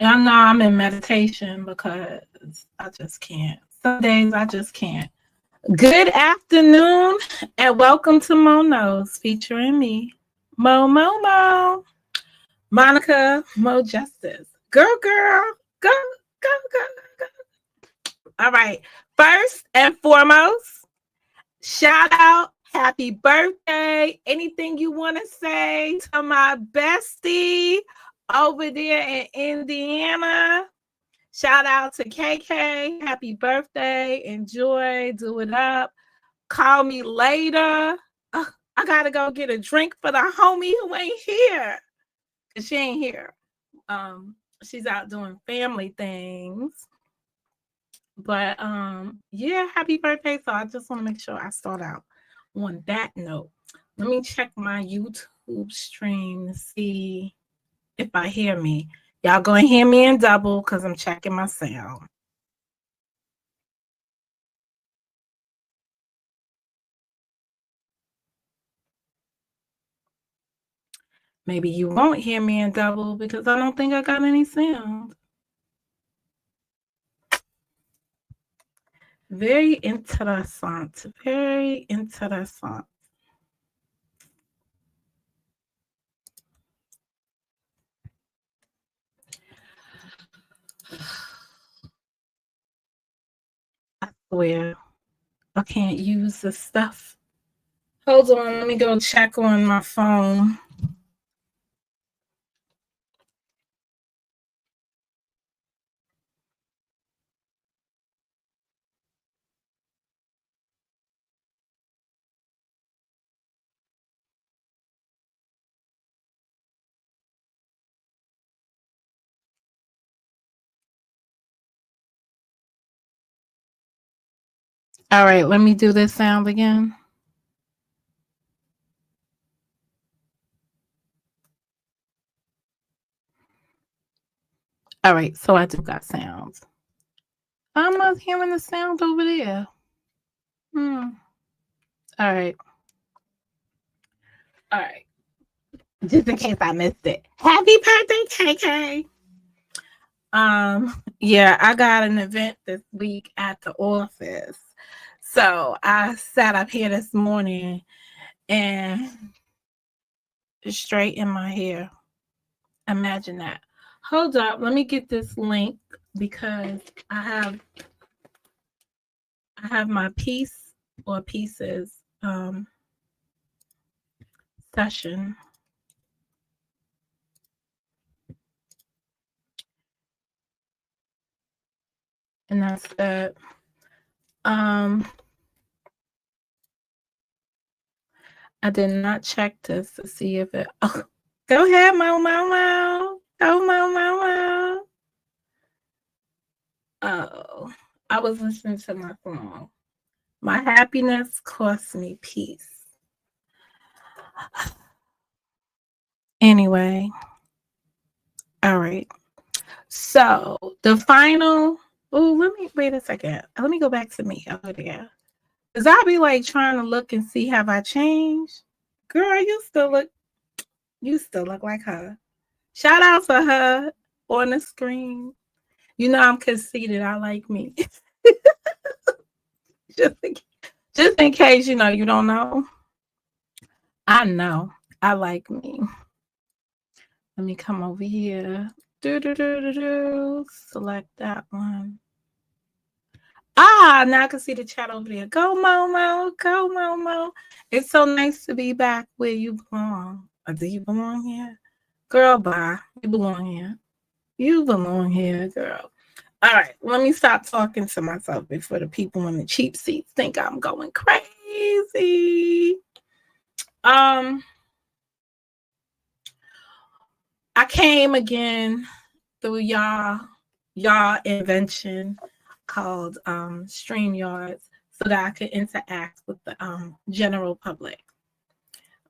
I know I'm in meditation because I just can't. Some days I just can't. Good afternoon and welcome to Mo Knows featuring me, Mo, Monica, Mo Justice. Girl, go, go, go, go. All right. First and foremost, shout out, happy birthday. Anything you want to say to my bestie over there in Indiana? Shout out to KK. Happy birthday. Enjoy. Do it up. Call me later. I got to go get a drink for the homie who ain't here. Because she ain't here. She's out doing family things. But yeah, happy birthday. So I just want to make sure I start out on that note. Let me check my YouTube stream to see if I hear me. Y'all gonna hear me in double because I'm checking my sound. Maybe you won't hear me in double because I don't think I got any sound. Very interessant. Very interessant. I swear, I can't use this stuff. Hold on, let me go check on my phone. All right, let me do this sound again. All right, so I do got sounds. I'm not hearing the sound over there. All right. All right. Just in case I missed it. Happy birthday, KK. Yeah, I got an event this week at the office. So I sat up here this morning and straight in my hair. Imagine that. Hold up, let me get this link because I have my piece or pieces session. And that's that. I did not check this to see if it. Oh, go ahead, Mo. Go, Mo. Oh, I was listening to my song. My happiness cost me peace. Anyway, all right. So the final. Oh, let me wait a second. Let me go back to me over there. Cause I'll be like trying to look and see have I changed. Girl, you still look like her. Shout out for her on the screen. You know I'm conceited. I like me. just in case you know you don't know. I know. I like me. Let me come over here. Select that one. Now I can see the chat over there. Go, Momo. It's so nice to be back where you belong. Or do you belong here? Girl, bye. You belong here. You belong here, girl. All right, let me stop talking to myself before the people in the cheap seats think I'm going crazy. I came again through y'all invention called StreamYards so that I could interact with the general public.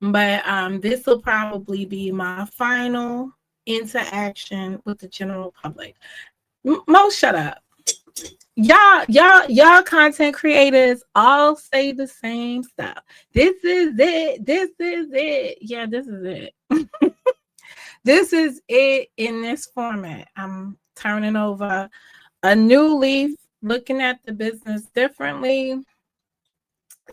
But this will probably be my final interaction with the general public. Mo, shut up. Y'all content creators all say the same stuff. This is it. Yeah, this is it. This is it in this format. I'm turning over a new leaf, looking at the business differently,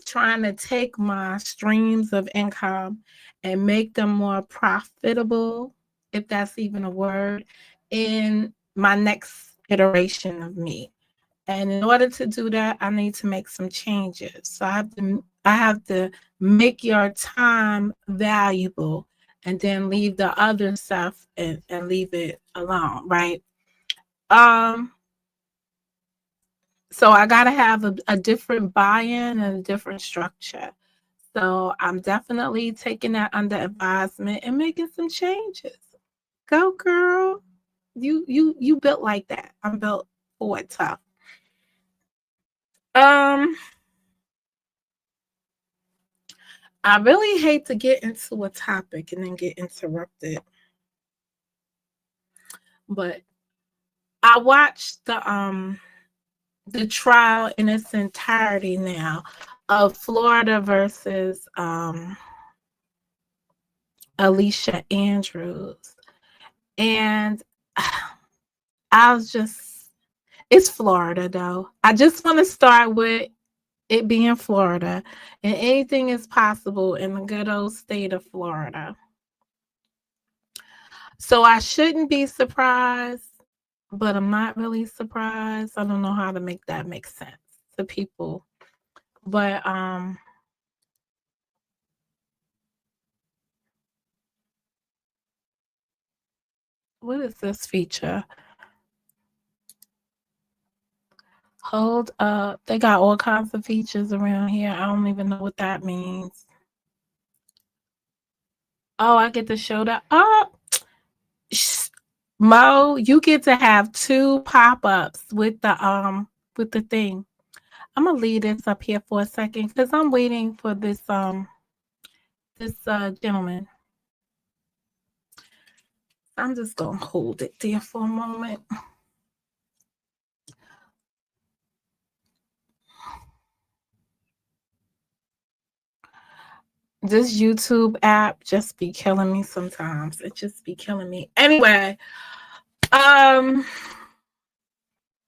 trying to take my streams of income and make them more profitable, if that's even a word, in my next iteration of me. And in order to do that, I need to make some changes. So I have to make your time valuable and then leave the other stuff and leave it alone, right? Um, so I gotta have a different buy-in and a different structure. So I'm definitely taking that under advisement and making some changes. Go girl. You built like that. I'm built for it tough. Um I really hate to get into a topic and then get interrupted, but I watched the trial in its entirety now of Florida versus Alicia Andrews. And I was just, it's Florida though. I just want to start with it being Florida, and anything is possible in the good old state of Florida. So I shouldn't be surprised, but I'm not really surprised. I don't know how to make that make sense to people. But what is this feature? Hold up. They got all kinds of features around here. I don't even know what that means. Oh, I get to show that. Oh, Mo, you get to have 2 pop-ups with the thing. I'm gonna leave this up here for a second because I'm waiting for this gentleman. I'm just gonna hold it there for a moment. This YouTube app just be killing me sometimes. It just be killing me. Anyway,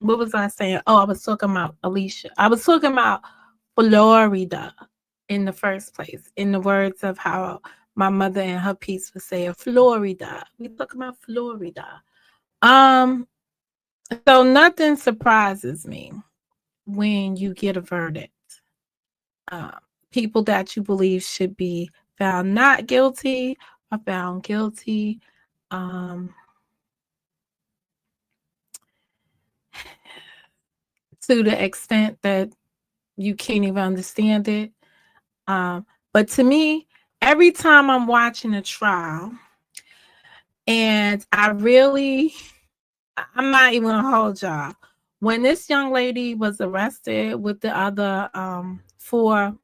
what was I saying? Oh, I was talking about Alicia. I was talking about Florida in the first place, in the words of how my mother in her piece would say, Florida. We talking about Florida. So nothing surprises me when you get a verdict. Uh, People that you believe should be found not guilty are found guilty. To the extent that you can't even understand it. But to me, every time I'm watching a trial, and I'm not even gonna hold y'all. When this young lady was arrested with the other 4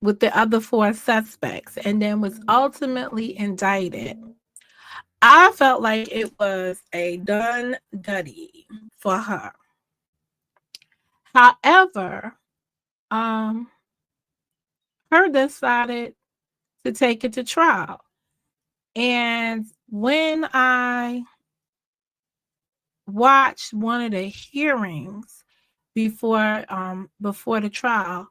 with the other 4 suspects and then was ultimately indicted, I felt like it was a done duddy for her. However, her decided to take it to trial. And when I watched one of the hearings before the trial,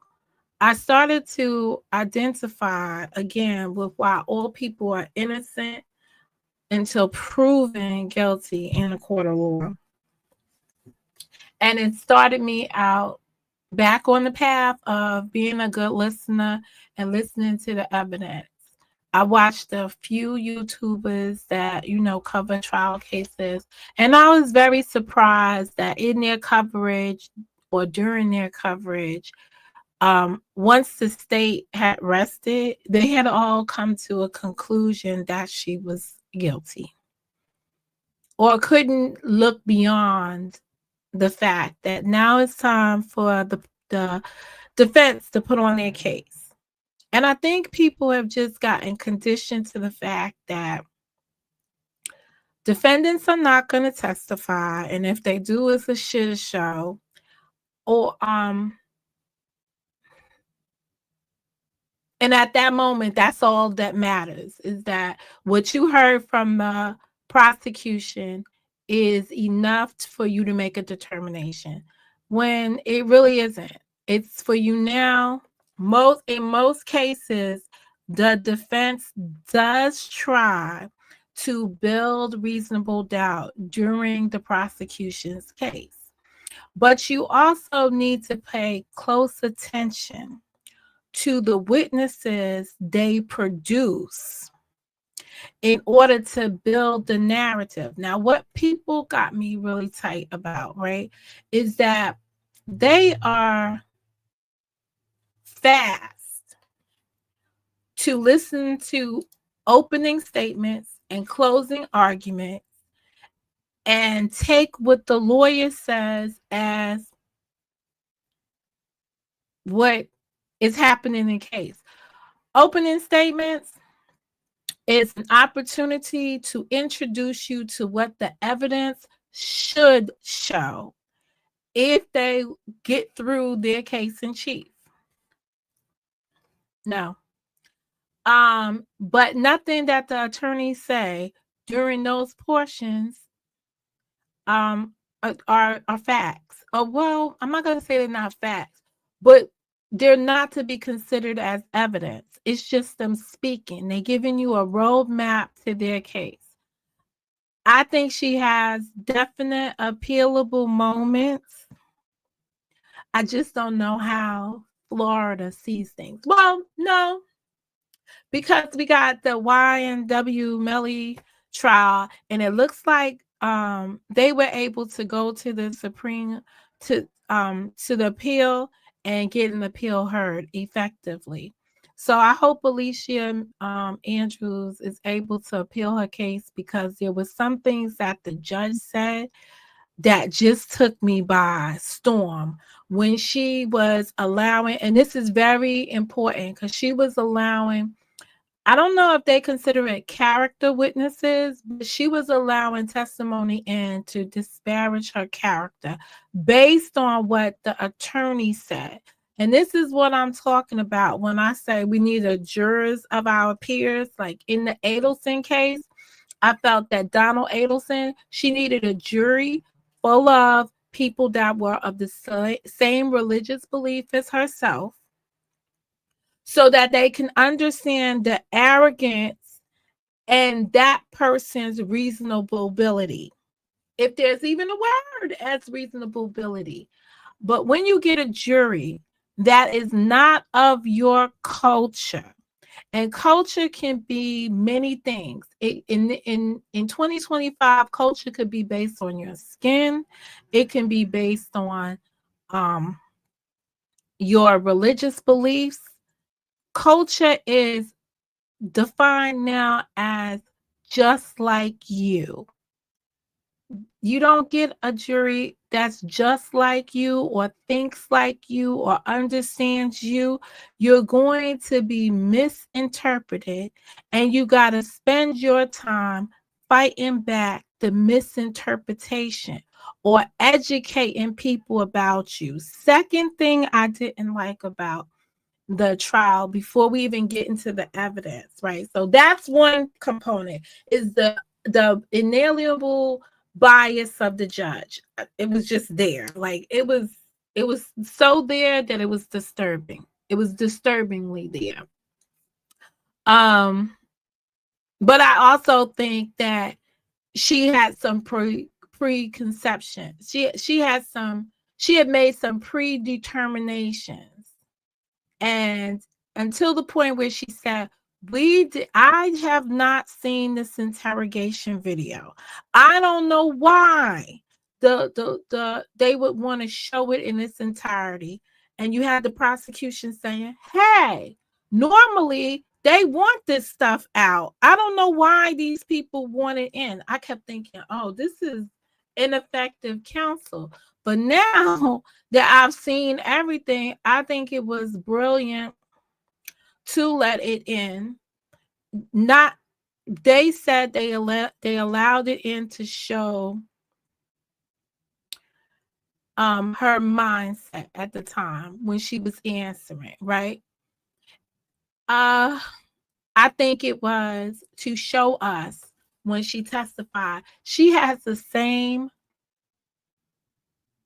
I started to identify again with why all people are innocent until proven guilty in a court of law. And it started me out back on the path of being a good listener and listening to the evidence. I watched a few YouTubers that, cover trial cases, and I was very surprised that in their coverage or during their coverage, once the state had rested, they had all come to a conclusion that she was guilty or couldn't look beyond the fact that now it's time for the defense to put on their case. And I think people have just gotten conditioned to the fact that defendants are not going to testify, and if they do, it's a shit show. Or And at that moment, that's all that matters, is that what you heard from the prosecution is enough for you to make a determination, when it really isn't. It's for you now. In most cases, the defense does try to build reasonable doubt during the prosecution's case. But you also need to pay close attention to the witnesses they produce in order to build the narrative. Now, what people got me really tight about, right, is that they are fast to listen to opening statements and closing arguments and take what the lawyer says as what is happening in the case. Opening statements is an opportunity to introduce you to what the evidence should show if they get through their case in chief. No. But nothing that the attorneys say during those portions are facts. Well, I'm not going to say they're not facts, but they're not to be considered as evidence. It's just them speaking. They're giving you a roadmap to their case. I think she has definite appealable moments. I just don't know how Florida sees things. Well, no, because we got the Y&W Melly trial, and it looks like they were able to go to the Supreme to the appeal and get an appeal heard effectively. So I hope Alicia Andrews is able to appeal her case, because there was some things that the judge said that just took me by storm when she was allowing, and this is very important because she was allowing, I don't know if they consider it character witnesses, but she was allowing testimony in to disparage her character based on what the attorney said. And this is what I'm talking about when I say we need a jurors of our peers. Like in the Adelson case, I felt that Donald Adelson, she needed a jury full of people that were of the same religious belief as herself, so that they can understand the arrogance and that person's reasonable ability, if there's even a word as reasonable ability. But when you get a jury that is not of your culture, and culture can be many things. In 2025, culture could be based on your skin. It can be based on your religious beliefs. Culture is defined now as just like you. You don't get a jury that's just like you or thinks like you or understands you. You're going to be misinterpreted, and you got to spend your time fighting back the misinterpretation or educating people about you. Second thing I didn't like about the trial, before we even get into the evidence, right? So that's one component, is the inalienable bias of the judge. It was just there. Like it was so there that it was disturbing. It was disturbingly there. But I also think that she had some preconception. She had made some predeterminations, and until the point where she said, I have not seen this interrogation video. I don't know why they would want to show it in its entirety. And you had the prosecution saying, hey, normally they want this stuff out. I don't know why these people want it in. I kept thinking, oh, this is ineffective counsel. But now that I've seen everything, I think it was brilliant to let it in. Not, they said they allowed it in to show her mindset at the time when she was answering, right? I think it was to show us when she testified, she has the same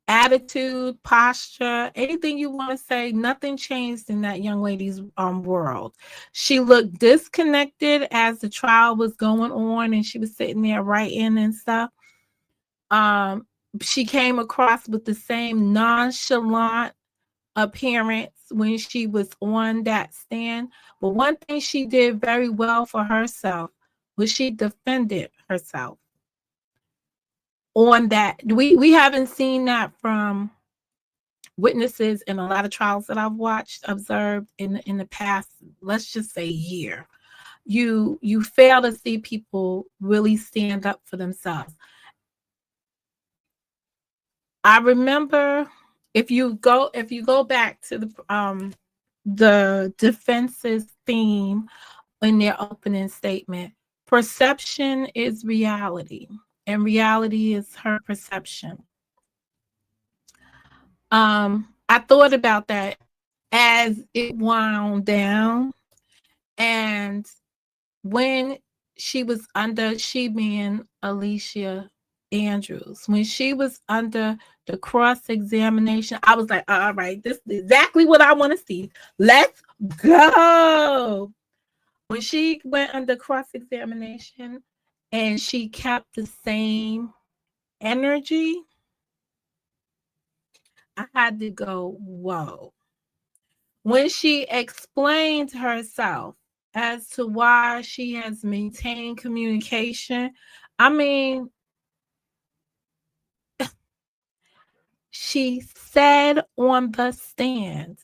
attitude, posture, anything you want to say, nothing changed in that young lady's world. She looked disconnected as the trial was going on and she was sitting there writing and stuff. She came across with the same nonchalant appearance when she was on that stand. But one thing she did very well for herself was she defended herself on that. We haven't seen that from witnesses in a lot of trials that I've watched, observed in the past, let's just say year. You fail to see people really stand up for themselves. I remember if you go back to the defense's theme in their opening statement, perception is reality, and reality is her perception. I thought about that as it wound down, and when she was under, she being Alicia Andrews, when she was under the cross-examination, I was like, all right, this is exactly what I want to see. Let's go. When she went under cross-examination and she kept the same energy, I had to go, whoa. When she explained herself as to why she has maintained communication, I mean, she said on the stand,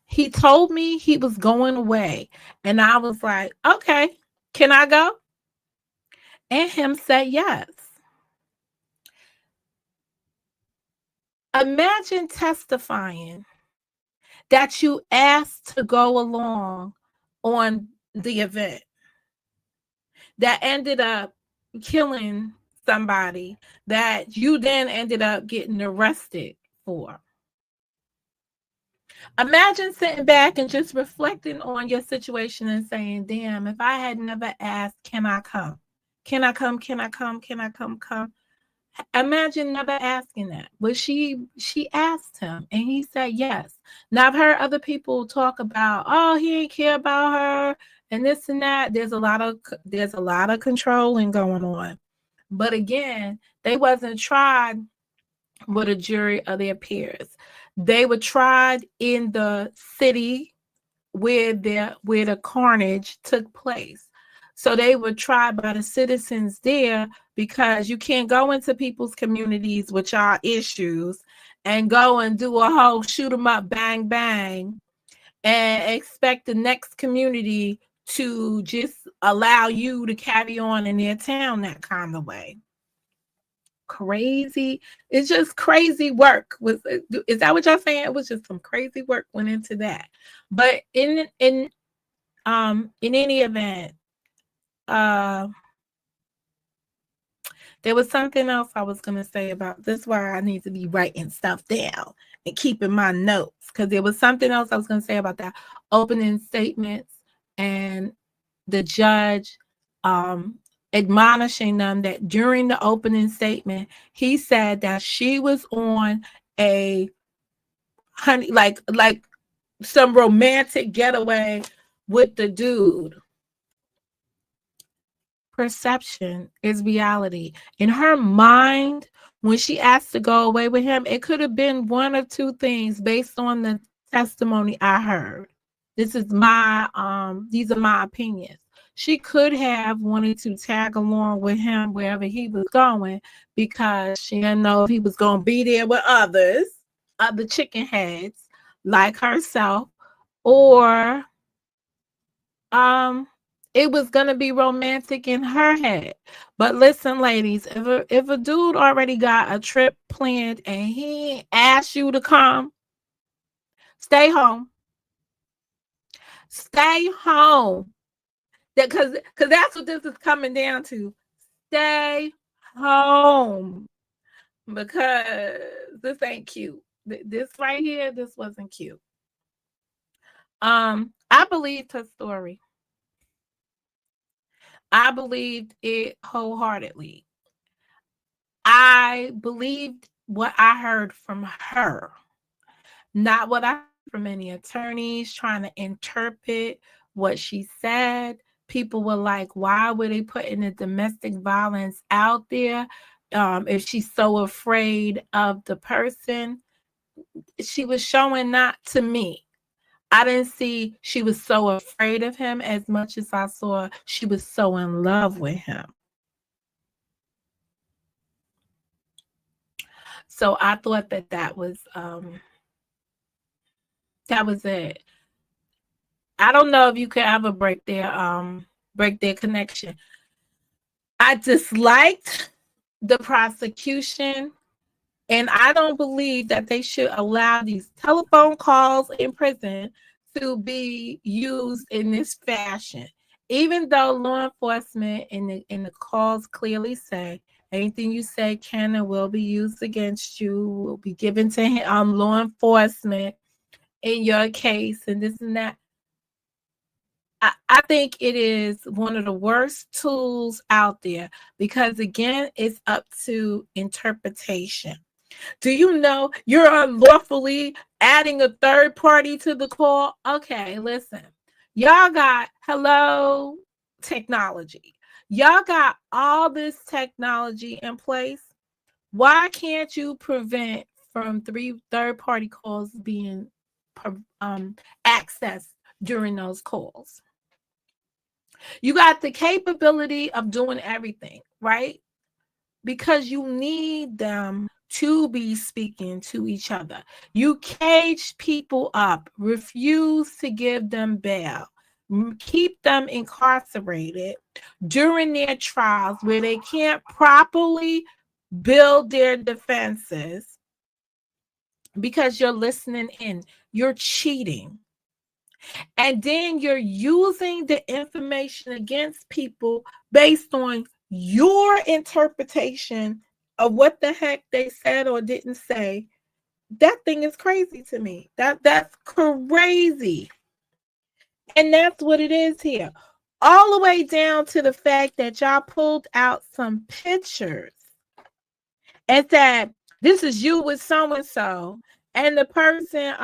he told me he was going away, and I was like, okay, can I go? And him said yes. Imagine testifying that you asked to go along on the event that ended up killing somebody that you then ended up getting arrested for. Imagine sitting back and just reflecting on your situation and saying, damn, if I had never asked, can I come? Can I come? Can I come? Can I come? Imagine never asking that. But she asked him and he said yes. Now I've heard other people talk about, oh, he ain't care about her and this and that. There's a lot of controlling going on. But again, they wasn't tried with a jury of their peers. They were tried in the city where the carnage took place. So they were tried by the citizens there, because you can't go into people's communities with y'all issues and go and do a whole shoot 'em up, bang, bang, and expect the next community to just allow you to carry on in their town that kind of way. Crazy. It's just crazy work. Is that what y'all saying? It was just some crazy work went into that. But in any event, there was something else I was going to say about this, why I need to be writing stuff down and keeping my notes, because there was something else I was going to say about that opening statements and the judge admonishing them that during the opening statement, he said that she was on a honey, like some romantic getaway with the dude. Perception is reality. In her mind, when she asked to go away with him, it could have been one of two things based on the testimony I heard. These are my opinions. She could have wanted to tag along with him wherever he was going, because she didn't know if he was going to be there with other chicken heads like herself, or it was gonna be romantic in her head. But listen, ladies, if a dude already got a trip planned and he asked you to come, stay home. Stay home. Because that's what this is coming down to. Stay home. Because this ain't cute. This right here, this wasn't cute. I believed her story. I believed it wholeheartedly. I believed what I heard from her, not what I heard from any attorneys trying to interpret what she said. People were like, why were they putting the domestic violence out there if she's so afraid of the person? She was showing not to me. I didn't see she was so afraid of him as much as I saw she was so in love with him. So I thought that was it. I don't know if you could ever break their connection. I disliked the prosecution, and I don't believe that they should allow these telephone calls in prison to be used in this fashion. Even though law enforcement in the calls clearly say anything you say can and will be used against you, will be given to law enforcement in your case, and this and that. I think it is one of the worst tools out there because, again, it's up to interpretation. Do you know you're unlawfully adding a third party to the call? Okay, listen. Y'all got technology. Y'all got all this technology in place. Why can't you prevent from third party calls being accessed during those calls? You got the capability of doing everything, right? Because you need them to be speaking to each other. You cage people up, refuse to give them bail, keep them incarcerated during their trials where they can't properly build their defenses because you're listening in, you're cheating. And then you're using the information against people based on your interpretation of what the heck they said or didn't say. That thing is crazy to me. That's crazy. And that's what it is here. All the way down to the fact that y'all pulled out some pictures and said, this is you with so-and-so. And the person,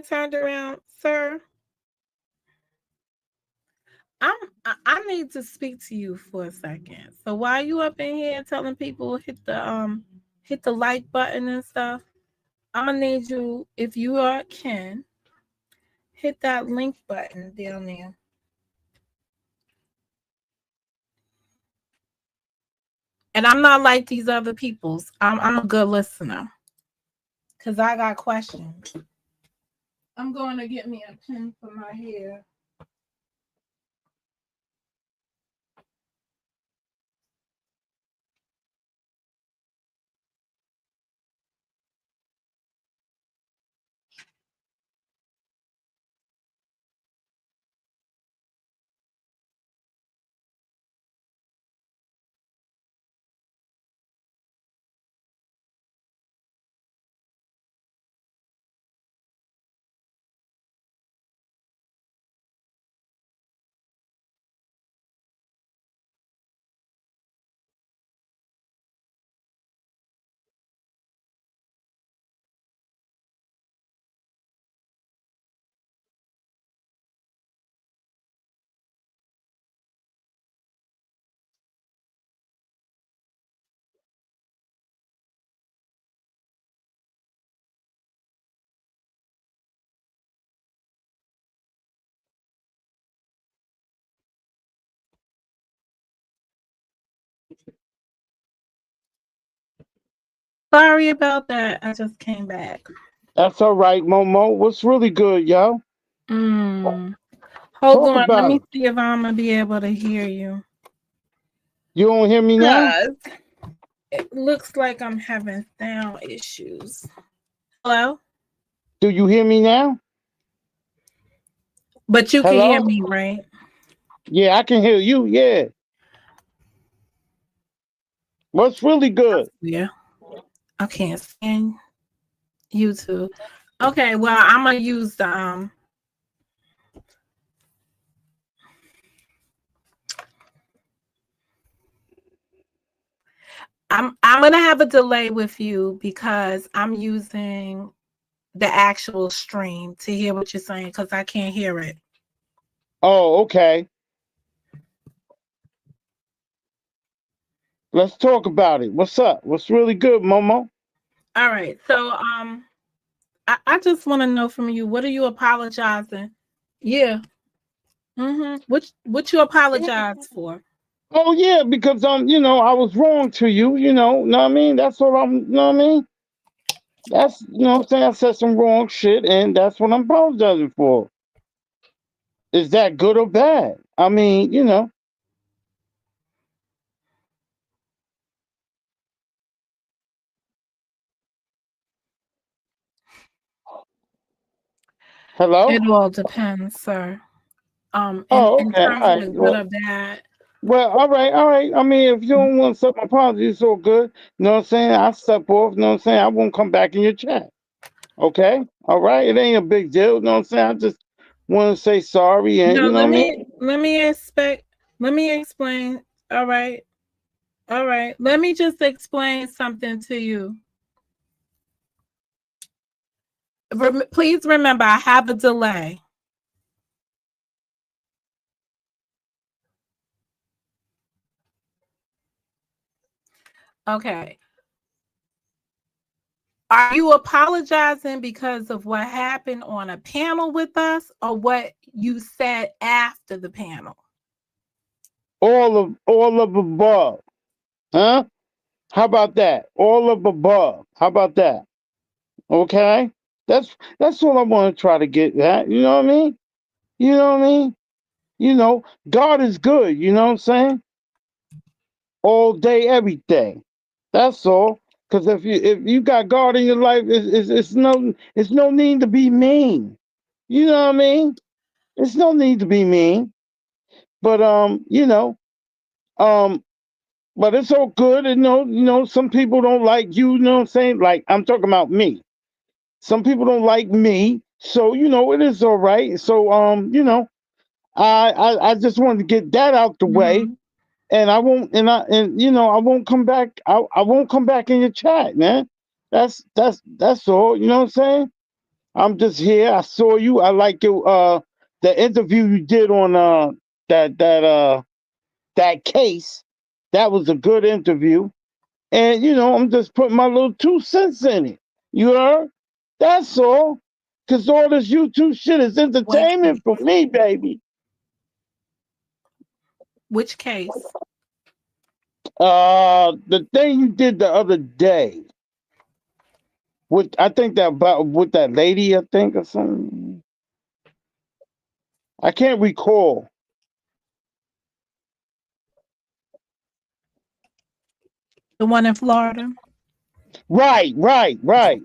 turned around, sir. I need to speak to you for a second. So while you up in here telling people hit the like button and stuff, I'm gonna need you, if you can, hit that link button down there. And I'm not like these other peoples. I'm a good listener. Cause I got questions. I'm going to get me a pin for my hair. Sorry about that. I just came back. That's all right, Momo. What's really good, yo? Hold Talk on. Let about me it. see if I'm gonna be able to hear you. You don't hear me now? Yes. It looks like I'm having sound issues. Hello? Do you hear me now? But you can hear Hello? me, right? Yeah, I can hear you. Yeah. What's really I good? swear. I can't stand. YouTube. Okay, well, I'm gonna use the I'm gonna have a delay with you because I'm using the actual stream to hear what you're saying because I can't hear it. Oh, okay. Let's talk about it. What's up? What's really good, Momo? All right. So I just want to know from you, what are you apologizing? Yeah. What you apologize for? Oh yeah, because I was wrong to you, know what I mean? That's what you know what I mean? That's what I'm saying, I said some wrong shit and that's what I'm apologizing for. Is that good or bad? I mean, hello? It all depends, sir. Oh, In okay, all terms of right. the good or bad. Well, all right, all right. I mean, if you don't want to accept my apology, it's all good. You know what I'm saying? I step off, you know what I'm saying? I won't come back in your chat. Okay? All right. It ain't a big deal, you know what I'm saying? I just want to say sorry and No, you know what I mean? let me explain. All right. All right. Let me just explain something to you. Please remember, I have a delay. Okay. Are you apologizing because of what happened on a panel with us or what you said after the panel? All of above. Huh? How about that? All of above. How about that? Okay? That's what I want to try to get at. You know what I mean? You know what I mean? God is good, you know what I'm saying? All day, every day. That's all. Because if you got God in your life, it's no need to be mean. You know what I mean? It's no need to be mean. But um, but it's all good. And some people don't like you. You know what I'm saying? Like I'm talking about me. Some people don't like me, so it is all right. So I just wanted to get that out the way, Mhm. and I won't I won't come back. I won't come back in your chat, man. That's all. You know what I'm saying? I'm just here. I saw you. I like your the interview you did on that case. That was a good interview. And I'm just putting my little 2 cents in it. You heard? That's all. Cause all this YouTube shit is What entertainment for case? me, baby. Which case? The thing you did the other day with I think that about with that lady, I think or something. I can't recall. The one in Florida? Right, right, right.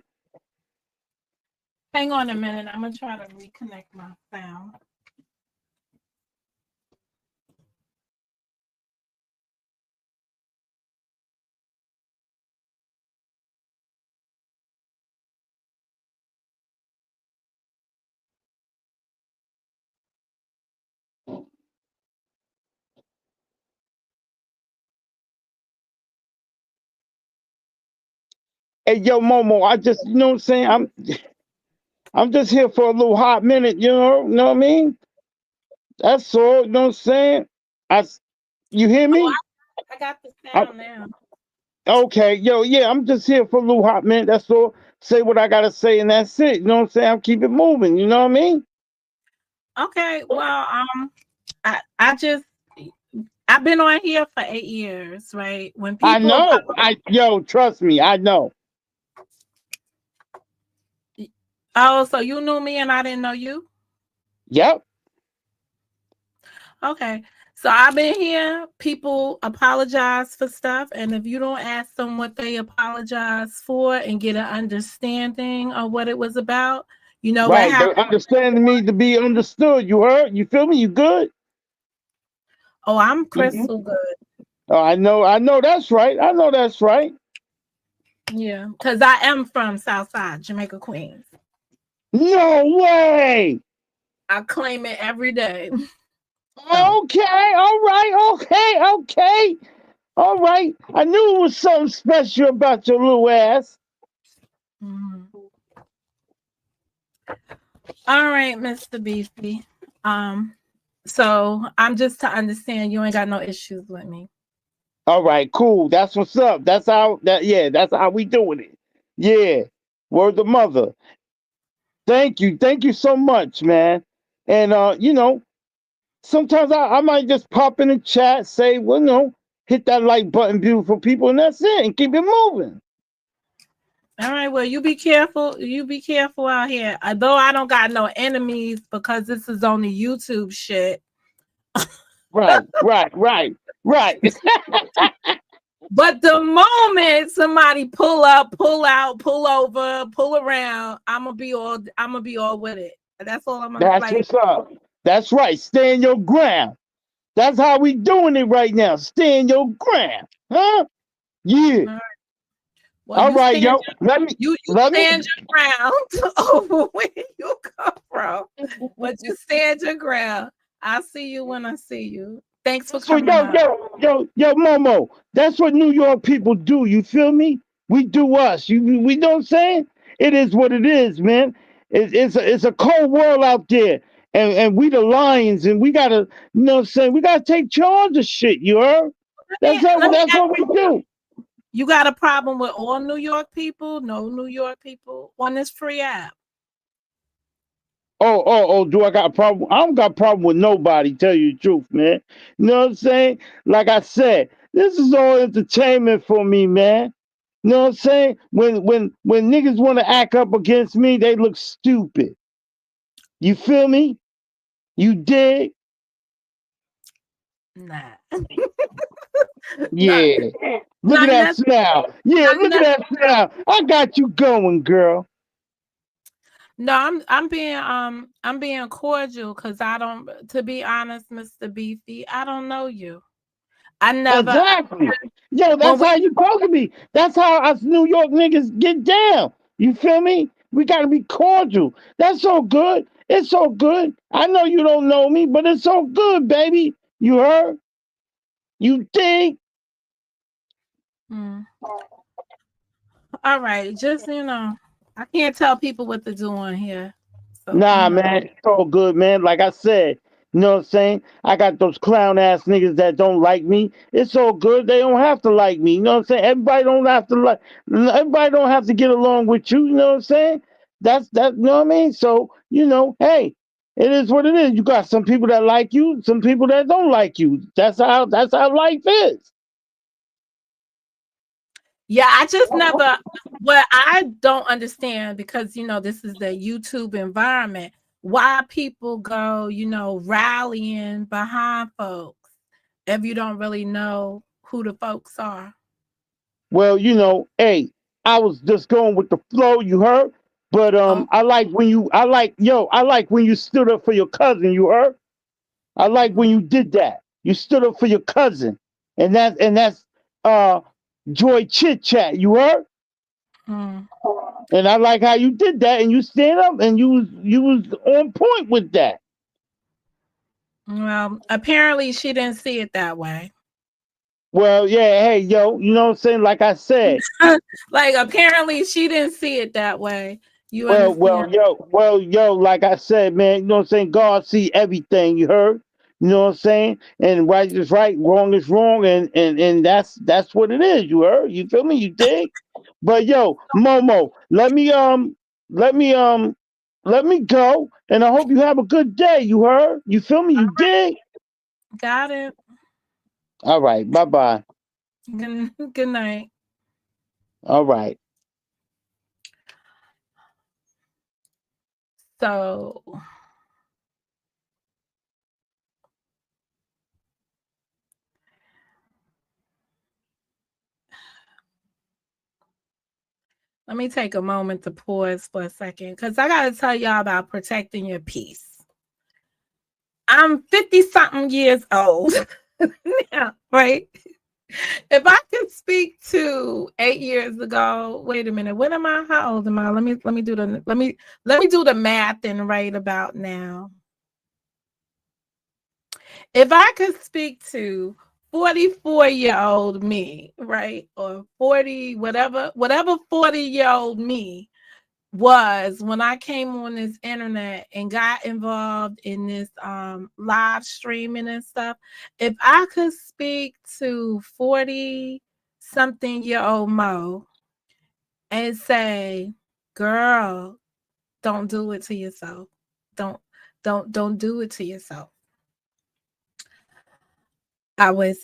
Hang on a minute. I'm going to try to reconnect my sound. Hey yo, Momo, I just you know what I'm saying? I'm just here for a little hot minute, know what I mean? That's all, you know what I'm saying? I you hear Oh, me? I got the I, sound now. okay, yo, yeah, I'm just here for a little hot minute. That's all. Say what I gotta say, and that's it. You know what I'm saying? I'll keep it moving. You know what I mean? Okay, well, I just I've been on here for 8 years, right? When I people know. Trust me, I know. oh, so you knew me and I didn't know you? Yep. Okay. So I've been here. People apologize for stuff. And if you don't ask them what they apologize for and get an understanding of what it was about, you know what Right. happened? The understanding me to be understood. You heard? You feel me? You good? Oh, I'm Mhm. crystal good. Oh, I know. I know that's right. I know that's right. Yeah, because I am from Southside, Jamaica, Queens. No way. I claim it every day. Okay, all right, okay. All right. I knew it was something special about your little ass. Mhm. All right, Mr. Beefy. So I'm just to understand you ain't got no issues with me. All right, cool. That's what's up. That's how we doing it. Yeah. Word the mother. Thank you. Thank you so much, man. And sometimes I might just pop in the chat, say, well, hit that like button, beautiful people, and that's it, and keep it moving. All right, well, you be careful. You be careful out here. Although I don't got no enemies because this is only YouTube shit. Right. But the moment somebody pull up, pull out, pull over, pull around, I'm gonna be all with it. That's all I'm gonna That's like. what's up. That's right. Stand your ground. That's how we doing it right now. Stand your ground. Huh? Yeah. All right. Well, All right, yo. you Let me stand your ground over where you come from. But you stand your ground. I'll see you when I see you. Thanks for That's what coming up. yo, Momo. That's what New York people do. You feel me? We do us. We know what I'm saying? It is what it is, man. It's a cold world out there. And we the lions and we gotta, what I'm saying, we gotta take charge of shit, you heard? Let me That's ask what we do. you got a problem with all New York people? No New York people on this free app. Oh, do I got a problem? I don't got a problem with nobody, tell you the truth, man. You know what I'm saying? Like I said, this is all entertainment for me, man. You know what I'm saying? When niggas want to act up against me, they look stupid. You feel me? You dig? Nah. not, Yeah. Look not at that nothing. smile. Yeah, look at that smile. I got you going, girl. No, I'm being cordial because I don't, to be honest, Mr. Beefy, I don't know you. I never Exactly. Yo, when that's we how you supposed to be. That's how us New York niggas get down. You feel me? We gotta be cordial. That's so good. It's so good. I know you don't know me, but it's so good, baby. You heard? You dig? Hmm. All right, just I can't tell people what to do on here. So Nah, man, it's all good, man. Like I said, you know what I'm saying? I got those clown ass niggas that don't like me. It's all good. They don't have to like me. You know what I'm saying? Everybody don't have to get along with you. You know what I'm saying? You know what I mean? So, hey, it is what it is. You got some people that like you, some people that don't like you. That's how life is. yeah, I just never what I don't understand because this is the YouTube environment. Why people go, rallying behind folks if you don't really know who the folks are. Well, hey, I was just going with the flow, you heard? But Oh, I like when you stood up for your cousin, you heard? I like when you did that. You stood up for your cousin. And that's uh Joy Chit Chat, you heard? mm. And I like how you did that and you stand up and you was on point with that. Well, apparently she didn't see it that way. Well, yeah, hey, yo, you know what I'm saying? Like I said, Like apparently she didn't see it that way. You Well, understand? well, yo, like I said, man, you know what I'm saying? God see everything, you heard? You know what I'm saying? And right is right, wrong is wrong, and that's what it is, you heard? You feel me? You dig? But yo, Momo, let me let me go, and I hope you have a good day, you heard? You feel me? You dig? Got it. All right, bye-bye. Good night. All right. So let me take a moment to pause for a second because I got to tell y'all about protecting your peace. I'm 50 something years old now, right? If I could speak to 8 years ago, wait a minute. What am I? How old am I? Let me do the math and right about now. If I could speak to 44-year-old me, right? Or 40, whatever 40-year-old me was when I came on this internet and got involved in this live streaming and stuff. If I could speak to 40 something year old Mo and say, girl, don't do it to yourself. Don't do it to yourself. I would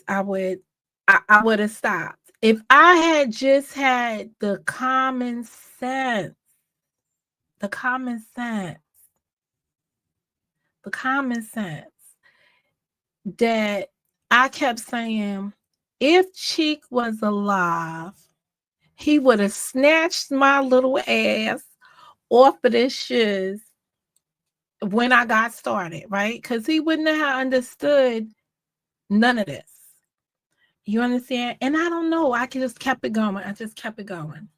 have stopped. If I had just had the common sense, the common sense, the common sense that I kept saying, if Cheek was alive, he would have snatched my little ass off of this shoes when I got started, right? Because he wouldn't have understood none of this. You understand? And I don't know. I just kept it going. I just kept it going.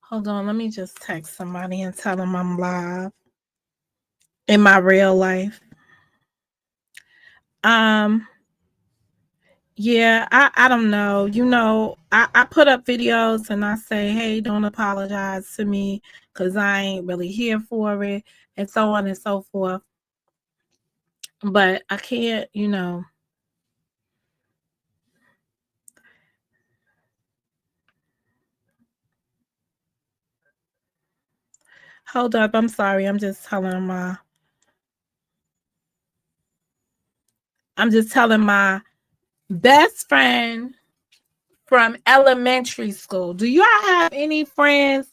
Hold on. Let me just text somebody and tell them I'm live in my real life. Yeah, I don't know. You know, I put up videos and I say, hey, don't apologize to me because I ain't really here for it, and so on and so forth. But I can't, you know. Hold up, I'm sorry. I'm just telling my best friend from elementary school. Do y'all have any friends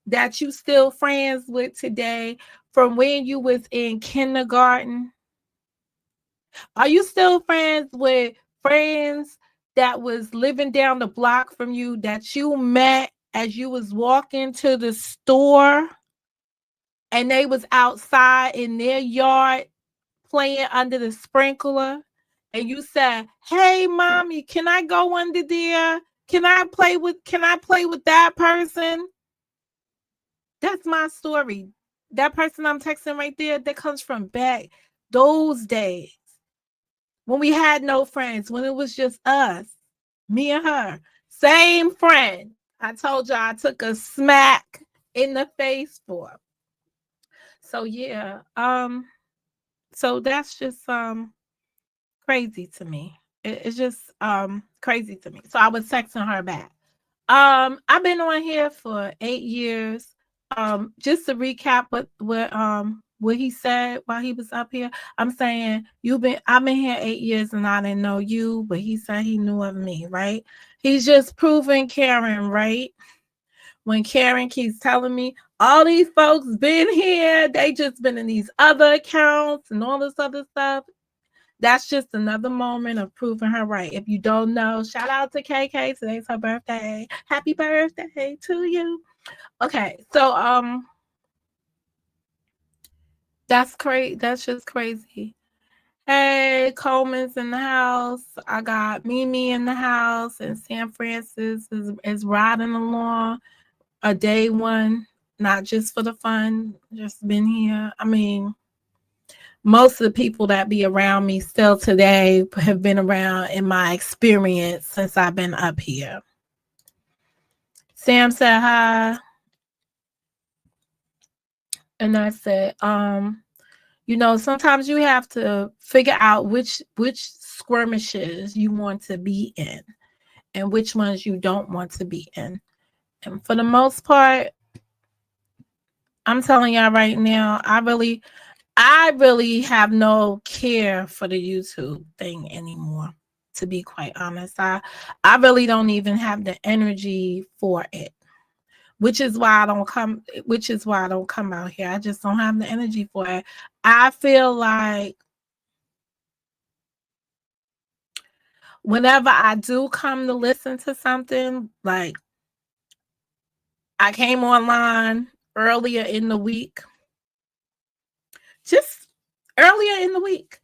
that you still friends with today from when you was in kindergarten? Are you still friends with friends that was living down the block from you that you met as you was walking to the store and they was outside in their yard playing under the sprinkler and you said, "Hey mommy, can I go under there? Can I play with that person?" That's my story. That person I'm texting right there, that comes from back those days when we had no friends, when it was just us, me and her. Same friend. I told you I took a smack in the face for. So yeah, so that's just crazy to me. It's just crazy to me. So I was texting her back. I've been on here for 8 years. Just to recap what he said while he was up here. I'm saying I've been here 8 years and I didn't know you, but he said he knew of me, right? He's just proving Karen, right? When Karen keeps telling me all these folks been here, they just been in these other accounts and all this other stuff. That's just another moment of proving her right. If you don't know, shout out to KK. Today's her birthday. Happy birthday to you. Okay, so that's crazy. That's just crazy. Hey, Coleman's in the house. I got Mimi in the house, and San Francis is riding along a day one, not just for the fun, just been here. I mean, most of the people that be around me still today have been around in my experience since I've been up here. Sam said hi. And I said, you know, sometimes you have to figure out which skirmishes you want to be in and which ones you don't want to be in. And for the most part, I'm telling y'all right now, I really have no care for the YouTube thing anymore, to be quite honest. I really don't even have the energy for it. Which is why I don't come out here. I just don't have the energy for it. I feel like whenever I do come to listen to something, like I came online earlier in the week just earlier in the week.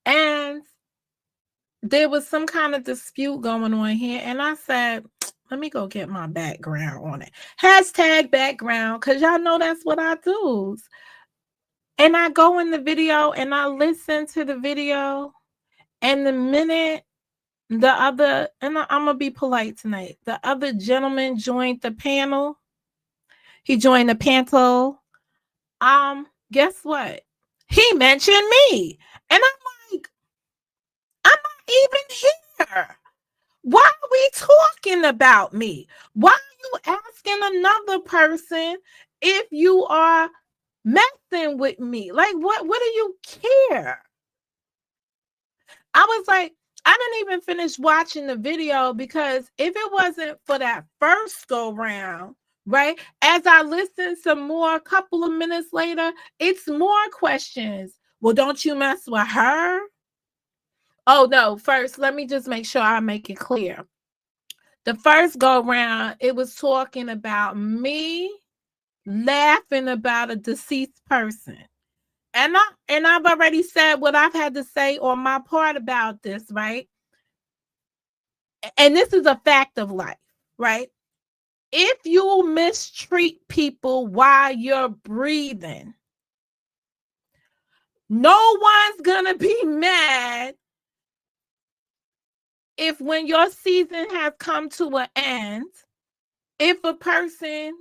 And there was some kind of dispute going on here. And I said, let me go get my background on it. Hashtag background, because y'all know that's what I do. And I go in the video and I listen to the video. And the minute the other, and I'm going to be polite tonight, the other gentleman joined the panel. He joined the panel. Guess what? He mentioned me. And I'm like, I'm not even here. Why are we talking about me? Why are you asking another person if you are messing with me? Like, what do you care? I was like, I didn't even finish watching the video because if it wasn't for that first go round, right? As I listened some more, a couple of minutes later, it's more questions. Well, don't you mess with her? Oh, no. First, let me just make sure I make it clear. The first go round, it was talking about me laughing about a deceased person. And I've already said what I've had to say on my part about this, right? And this is a fact of life, right? If you mistreat people while you're breathing, no one's gonna be mad if when your season has come to an end, if a person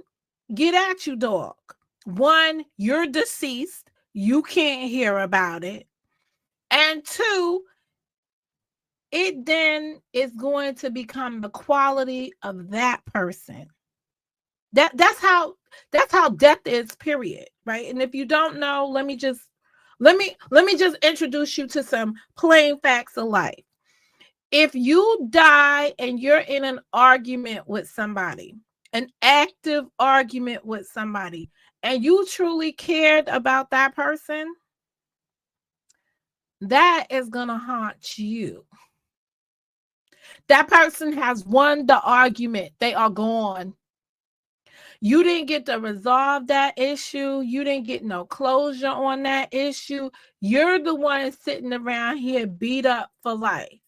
get at you, dog. One, you're deceased. You can't hear about it. And two, it then is going to become the quality of that person. That's how death is, period. Right. And if you don't know, let me just introduce you to some plain facts of life. If you die and you're in an argument with somebody, an active argument with somebody, and you truly cared about that person, that is going to haunt you. That person has won the argument. They are gone. You didn't get to resolve that issue. You didn't get no closure on that issue. You're the one sitting around here beat up for life.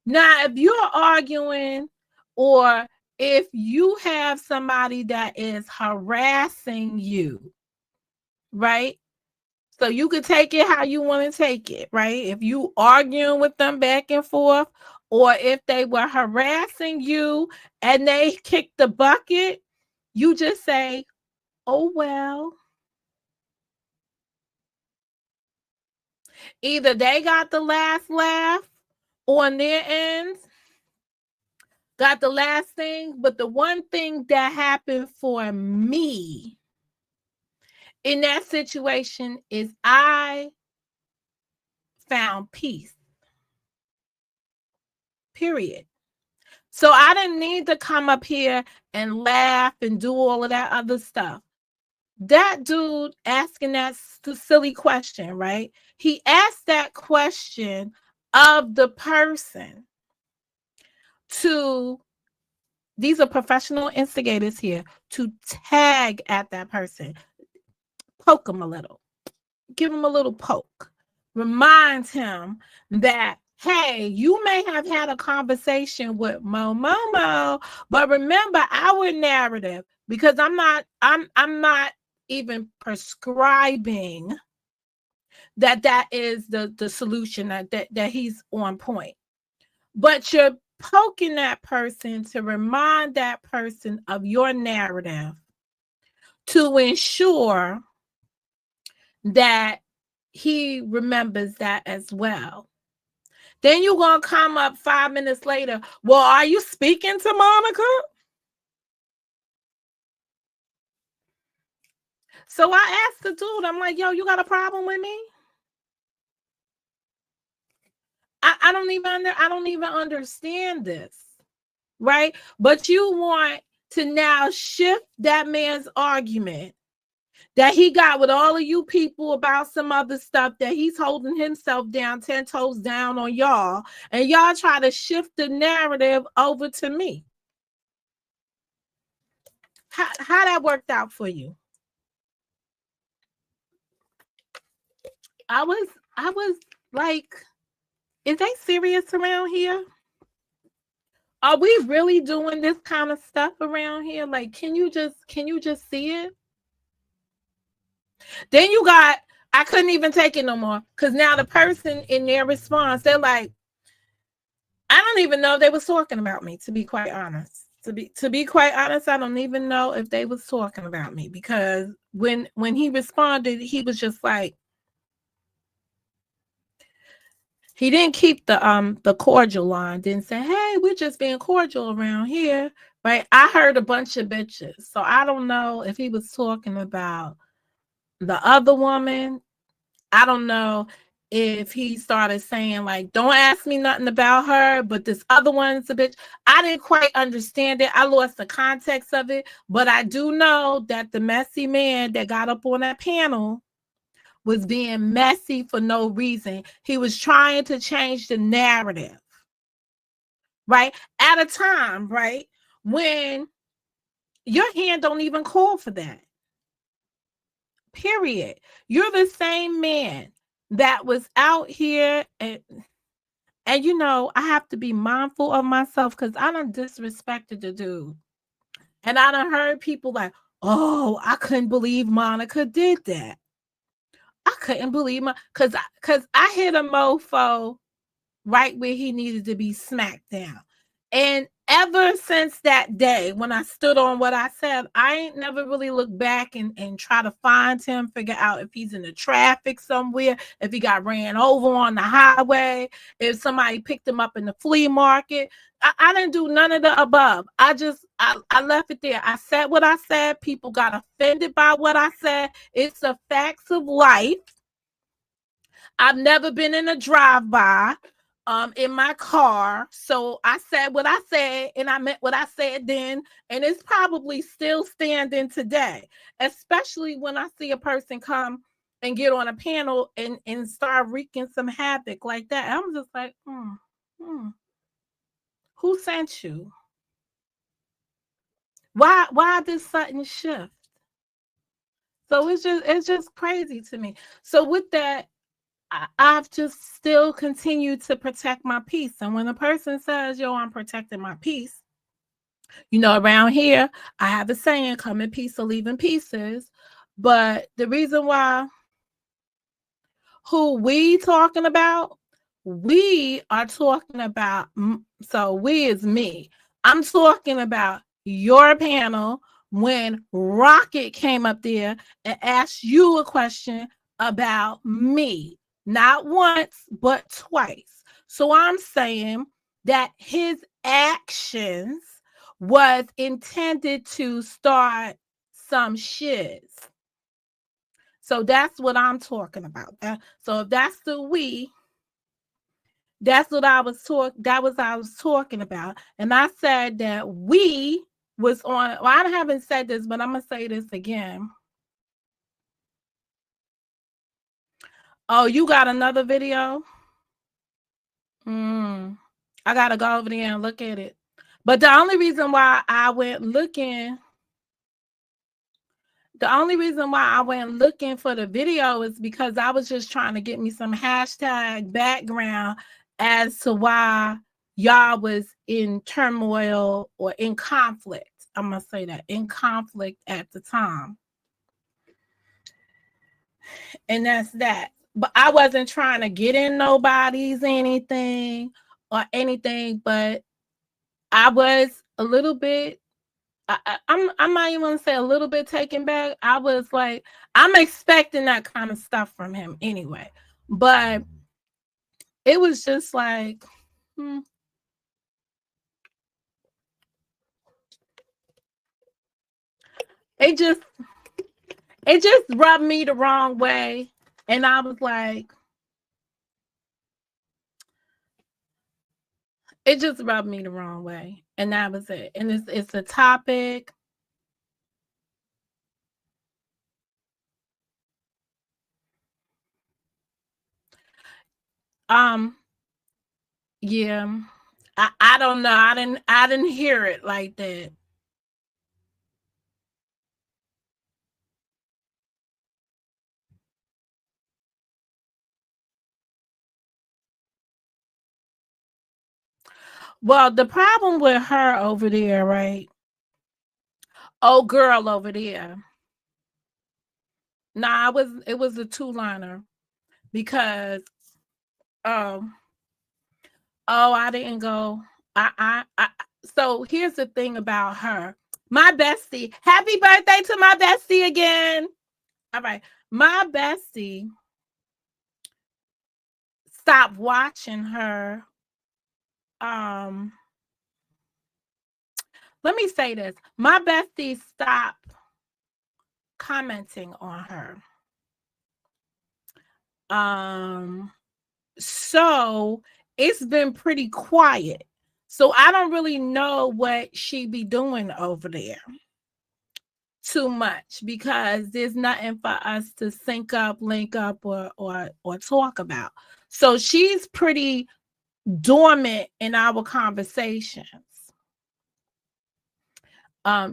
Now, if you're arguing or if you have somebody that is harassing you, right? So you could take it how you want to take it, right? If you arguing with them back and forth, or if they were harassing you and they kicked the bucket, you just say, oh, well. Either they got the last laugh on their end, got the last thing, but the one thing that happened for me in that situation is I found peace. Period. So I didn't need to come up here and laugh and do all of that other stuff. That dude asking that silly question, right? He asked that question of the person to, these are professional instigators here, to tag at that person, poke him a little, give him a little poke, remind him that, hey, you may have had a conversation with Momo, but remember our narrative, because I'm not even prescribing that is the solution, that he's on point. But you're poking that person to remind that person of your narrative to ensure that he remembers that as well. Then you're going to come up 5 minutes later. Well, are you speaking to Monica? So I asked the dude, I'm like, yo, you got a problem with me? I don't even understand this, right? But you want to now shift that man's argument that he got with all of you people about some other stuff, that he's holding himself down 10 toes down on y'all, and y'all try to shift the narrative over to me. How that worked out for you? I was like, is they serious around here? Are we really doing this kind of stuff around here? Like, can you just see it? Then you got, I couldn't even take it no more. Because now the person in their response, they're like, I don't even know if they was talking about me, to be quite honest. To be quite honest, I don't even know if they was talking about me, because when he responded, he was just like, he didn't keep the cordial line, didn't say, hey, we're just being cordial around here. Right. I heard a bunch of bitches. So I don't know if he was talking about the other woman. I don't know if he started saying, like, don't ask me nothing about her, but this other one's a bitch. I didn't quite understand it. I lost the context of it. But I do know that the messy man that got up on that panel was being messy for no reason. He was trying to change the narrative, right? At a time, right, when your hand don't even call for that. Period. You're the same man that was out here, and you know, I have to be mindful of myself because I done disrespected the dude. And I done heard people like, oh, I couldn't believe Monica did that. I couldn't believe because I hit a mofo right where he needed to be smacked down. And ever since that day, when I stood on what I said, I ain't never really looked back and try to find him, figure out if he's in the traffic somewhere, if he got ran over on the highway, if somebody picked him up in the flea market. I didn't do none of the above. I left it there. I said what I said. People got offended by what I said. It's the facts of life. I've never been in a drive-by in my car. So I said what I said, and I meant what I said then, and it's probably still standing today, especially when I see a person come and get on a panel and start wreaking some havoc like that. I'm just like, who sent you? Why this sudden shift? So it's just crazy to me. So with that, I've just still continued to protect my peace. And when a person says, yo, I'm protecting my peace, you know, around here, I have a saying, come in peace or leave in pieces. But the reason why, who we talking about, we are talking about, so we is me. I'm talking about your panel when Rocket came up there and asked you a question about me. Not once, but twice. So I'm saying that his actions was intended to start some shiz. So that's what I'm talking about. So if that's the we, that's what I was talking about. And I said that we was on, well, I haven't said this, but I'm gonna say this again. Oh, you got another video? I gotta go over there and look at it. But the only reason why I went looking for the video is because I was just trying to get me some hashtag background as to why y'all was in turmoil or in conflict. I'm gonna say that, in conflict at the time. And that's that. But I wasn't trying to get in nobody's anything, but I was a little bit, I'm not even gonna say a little bit taken back. I was like, I'm expecting that kind of stuff from him anyway. But it was just like, it just rubbed me the wrong way. And I was like, it just rubbed me the wrong way. And that was it. And it's a topic. Yeah. I don't know. I didn't hear it like that. Well, the problem with her over there, right? Oh, girl over there. Nah, it was a two-liner because um I didn't go. I so here's the thing about her. My bestie, happy birthday to my bestie again. All right. My bestie stopped watching her. Um, let me say this. My bestie stopped commenting on her. So it's been pretty quiet. So I don't really know what she be doing over there too much because there's nothing for us to sync up, link up, or talk about. So she's pretty dormant in our conversations.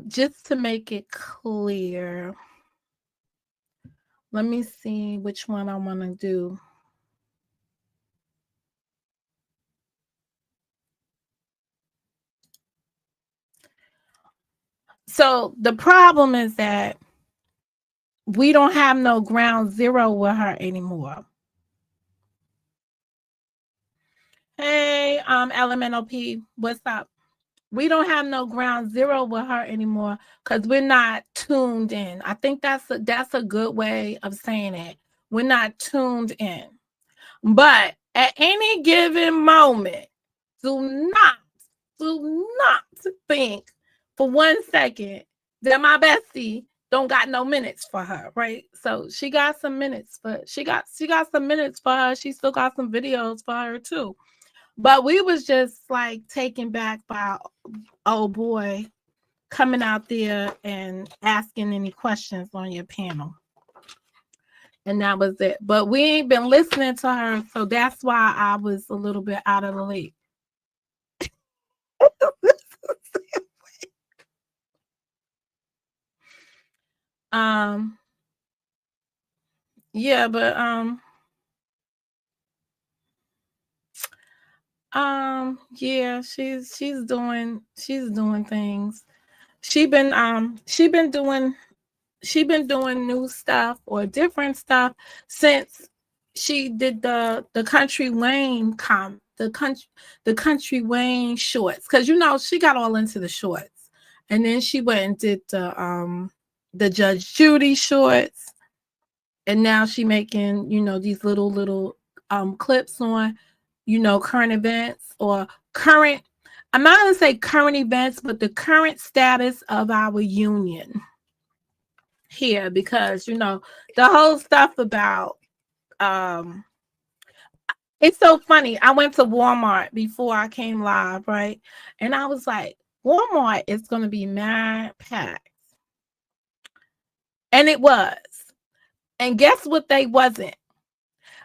Just to make it clear, let me see which one I want to do. So the problem is that we don't have no ground zero with her anymore. Hey, Elemental P, what's up? We don't have no ground zero with her anymore because we're not tuned in. I think that's a good way of saying it. We're not tuned in. But at any given moment, do not think for 1 second that my bestie don't got no minutes for her, right? So she got some minutes, but she got some minutes for her. She still got some videos for her too. But we was just like taken back by old boy coming out there and asking any questions on your panel. And that was it. But we ain't been listening to her, so that's why I was a little bit out of the league. Yeah, but yeah, she's doing things. She been doing new stuff or different stuff since she did the country Wayne the country Wayne shorts, because you know she got all into the shorts, and then she went and did the Judge Judy shorts, and now she making these little clips on current events or current. I'm not gonna say current events, but the current status of our union here, because the whole stuff about it's so funny. I went to Walmart before I came live, right? And I was like, Walmart is gonna be mad packed. And it was. And guess what they wasn't?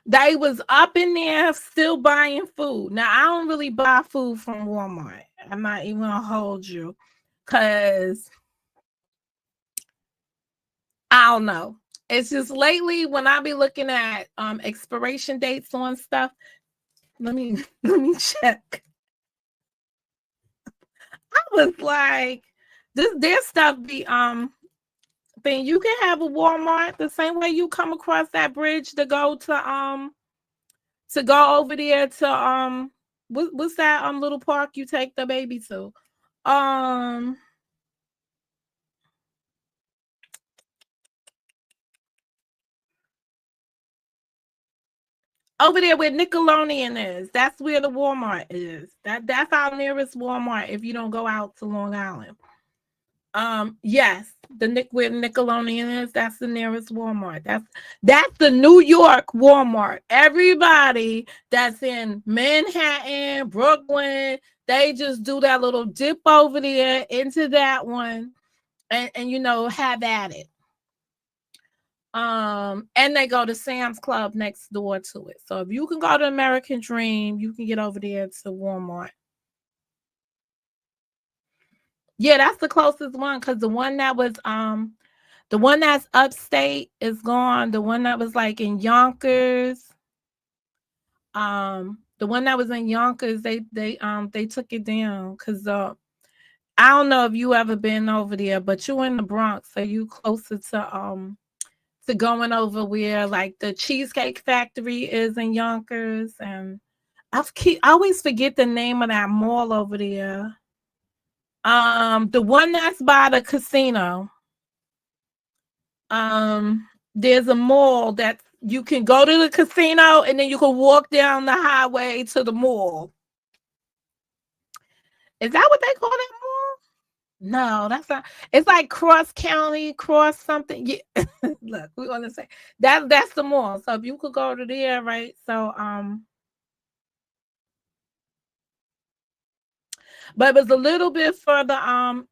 They was up in there still buying food. Now I don't really buy food from Walmart. I'm not even gonna hold you, because I don't know. It's just lately when I be looking at expiration dates on stuff. Let me check. I was like, their stuff be thing. You can have a Walmart the same way you come across that bridge to go over there to what's that little park you take the baby to? Over there where Nickelodeon is. That's where the Walmart is. That's our nearest Walmart if you don't go out to Long Island. Yes, where Nickelodeon is, that's the nearest Walmart. That's the New York Walmart. Everybody that's in Manhattan, Brooklyn, they just do that little dip over there into that one and have at it. And they go to Sam's Club next door to it. So if you can go to American Dream, you can get over there to Walmart. Yeah, that's the closest one, because the one that was the one that's upstate is gone. The one that was like in Yonkers, The one that was in Yonkers, they took it down because I don't know if you ever been over there, but you in the Bronx, so you closer to going over where like the Cheesecake Factory is in Yonkers, and I always forget the name of that mall over there. The one that's by the casino. There's a mall that you can go to the casino and then you can walk down the highway to the mall. Is that what they call that mall? No, that's not. It's like cross county, cross something. Yeah. Look, we're gonna say that's the mall. So if you could go to there, right? So but it was a little bit further.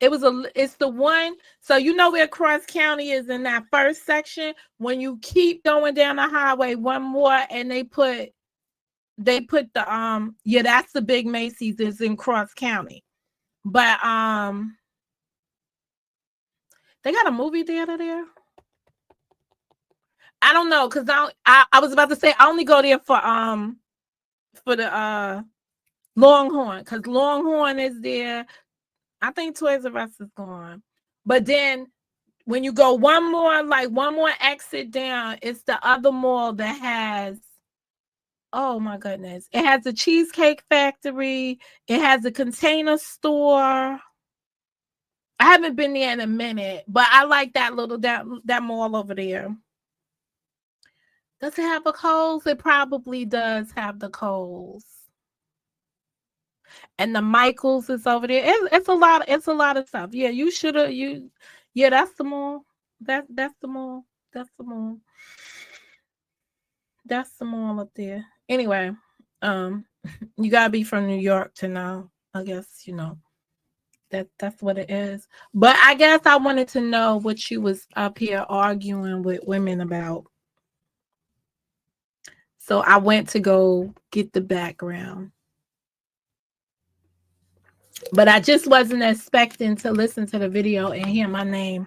It's the one. So you know where Cross County is in that first section. When you keep going down the highway, one more, and they put the yeah, that's the big Macy's is in Cross County. But they got a movie theater there. I don't know, because I was about to say I only go there for the Longhorn, because Longhorn is there. I think Toys R Us is gone. But then when you go one more exit down, it's the other mall that has, oh my goodness, it has a Cheesecake Factory. It has a Container Store. I haven't been there in a minute, but I like that that mall over there. Does it have a Kohl's? It probably does have the Kohl's. And the Michaels is over there. It's a lot of stuff. Yeah, you should have yeah, that's the mall. That's the mall. That's the mall. That's the mall up there. Anyway, you gotta be from New York to know. I guess that's what it is. But I guess I wanted to know what you was up here arguing with women about. So I went to go get the background. But I just wasn't expecting to listen to the video and hear my name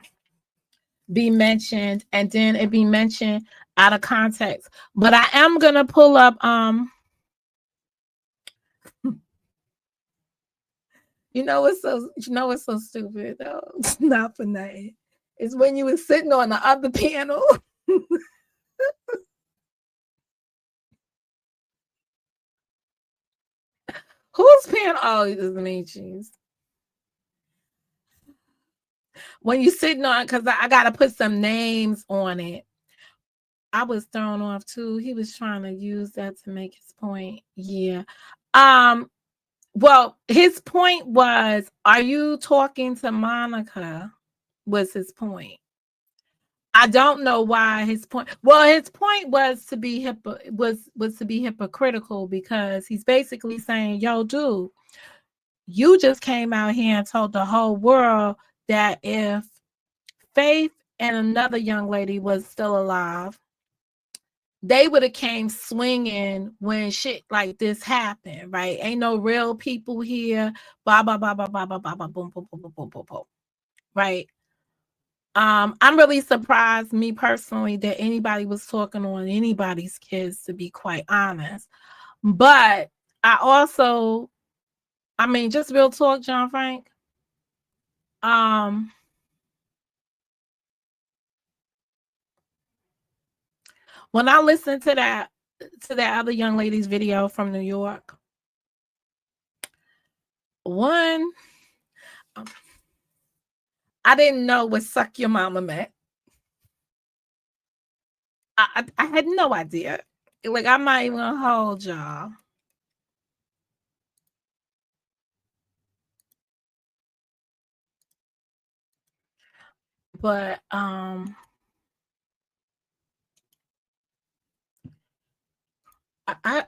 be mentioned, and then it be mentioned out of context. But I am gonna pull up it's so stupid though. It's not for nothing. It's when you were sitting on the other panel. Whose panel? Oh, it is Macy's. When you sitting on, because I gotta put some names on it. I was thrown off too. He was trying to use that to make his point. Yeah. Well, his point was, are you talking to Monica? Was his point. I don't know why his point. Well, his point was to be hypocritical, because he's basically saying, yo, dude, you just came out here and told the whole world that if Faith and another young lady was still alive, they would have came swinging when shit like this happened, right? Ain't no real people here, blah, blah, blah, blah, blah, blah, blah, blah, boom, boom, boom, boom, boom, boom, boom, right? I'm really surprised, me personally, that anybody was talking on anybody's kids, to be quite honest. But I mean, just real talk, John Frank. When I listened to that other young lady's video from New York, one, I didn't know what "suck your mama" meant. I had no idea. Like, I'm not even gonna hold y'all. But I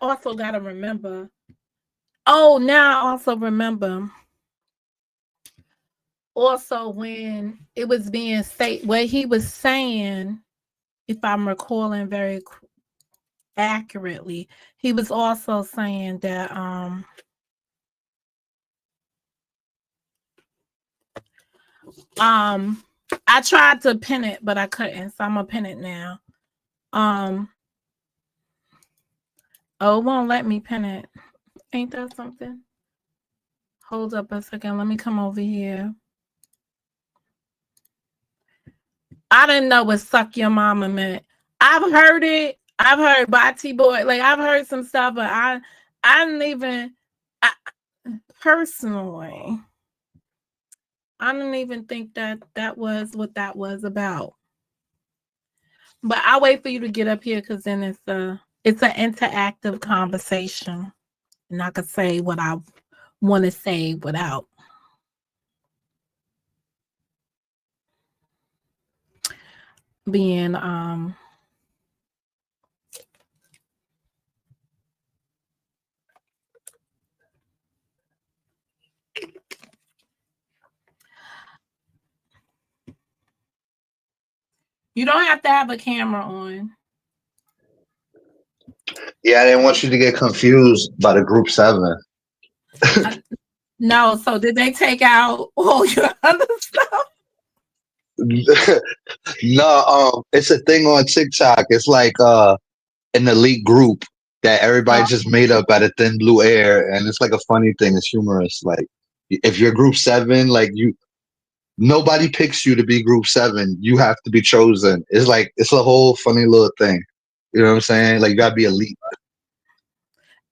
also gotta remember. Oh, now I also remember. Also, when it was being said, what he was saying, if I'm recalling very accurately, he was also saying that I tried to pin it, but I couldn't, so I'm gonna pin it now. Oh, it won't let me pin it. Ain't that something? Hold up a second. Let me come over here. I didn't know what suck your mama meant. I've heard it. I've heard Bati Boy. Like, I've heard some stuff, but I didn't even, personally, I didn't even think that was what that was about. But I'll wait for you to get up here because then it's an interactive conversation. And I could say what I want to say without being you don't have to have a camera on. Yeah, I didn't want you to get confused by the group 7. No, so did they take out all your other stuff? No, it's a thing on TikTok. It's like an elite group that everybody just made up out of thin blue air, and it's like a funny thing. It's humorous. Like if you're group 7, like nobody picks you to be group 7. You have to be chosen. It's like it's a whole funny little thing. You know what I'm saying? Like you gotta be elite.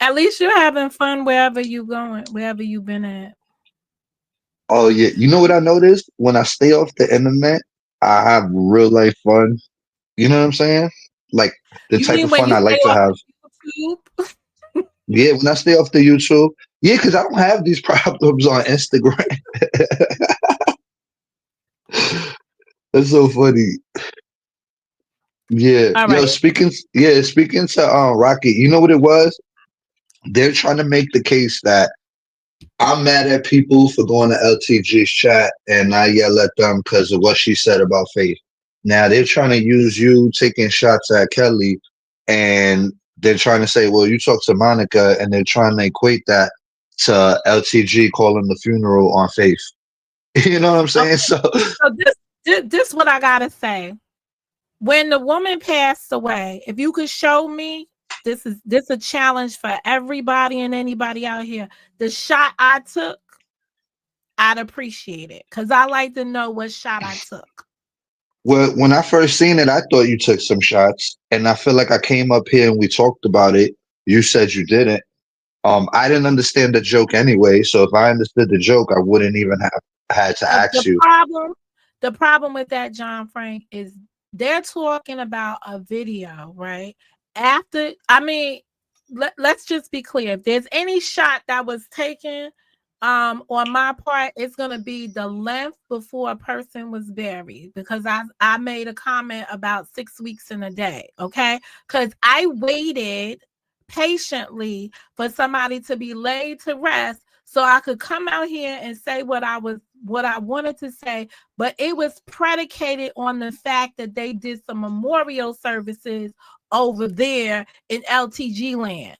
At least you're having fun wherever you going, wherever you've been at. Oh yeah, you know what I noticed? When I stay off the internet, I have real life fun. You know what I'm saying? Like the You type mean of when fun you I stay like to off have. of YouTube? Yeah, when I stay off the YouTube. Yeah, because I don't have these problems on Instagram. That's so funny. Yeah. All Yo, right. speaking to Rocket, you know what it was? They're trying to make the case that I'm mad at people for going to LTG's chat and I yell at them because of what she said about Faith. Now they're trying to use you taking shots at Kelly, and they're trying to say, well, you talk to Monica, and they're trying to equate that to LTG calling the funeral on Faith. You know what I'm saying? Okay. So So this what I gotta say. When the woman passed away, if you could show me, this a challenge for everybody and anybody out here. The shot I took, I'd appreciate it because I like to know what shot I took. well, when I first seen it, I thought you took some shots, and I feel like I came up here and we talked about it. You said you didn't. I didn't understand the joke anyway, so if I understood the joke, I wouldn't even have had to ask you. The problem with that, John Frank, is they're talking about a video, right? After, I mean, let's just be clear. If there's any shot that was taken on my part, it's gonna be the length before a person was buried because I made a comment about 6 weeks in a day, okay? Because I waited patiently for somebody to be laid to rest so I could come out here and say what I wanted to say, but it was predicated on the fact that they did some memorial services over there in LTG lands.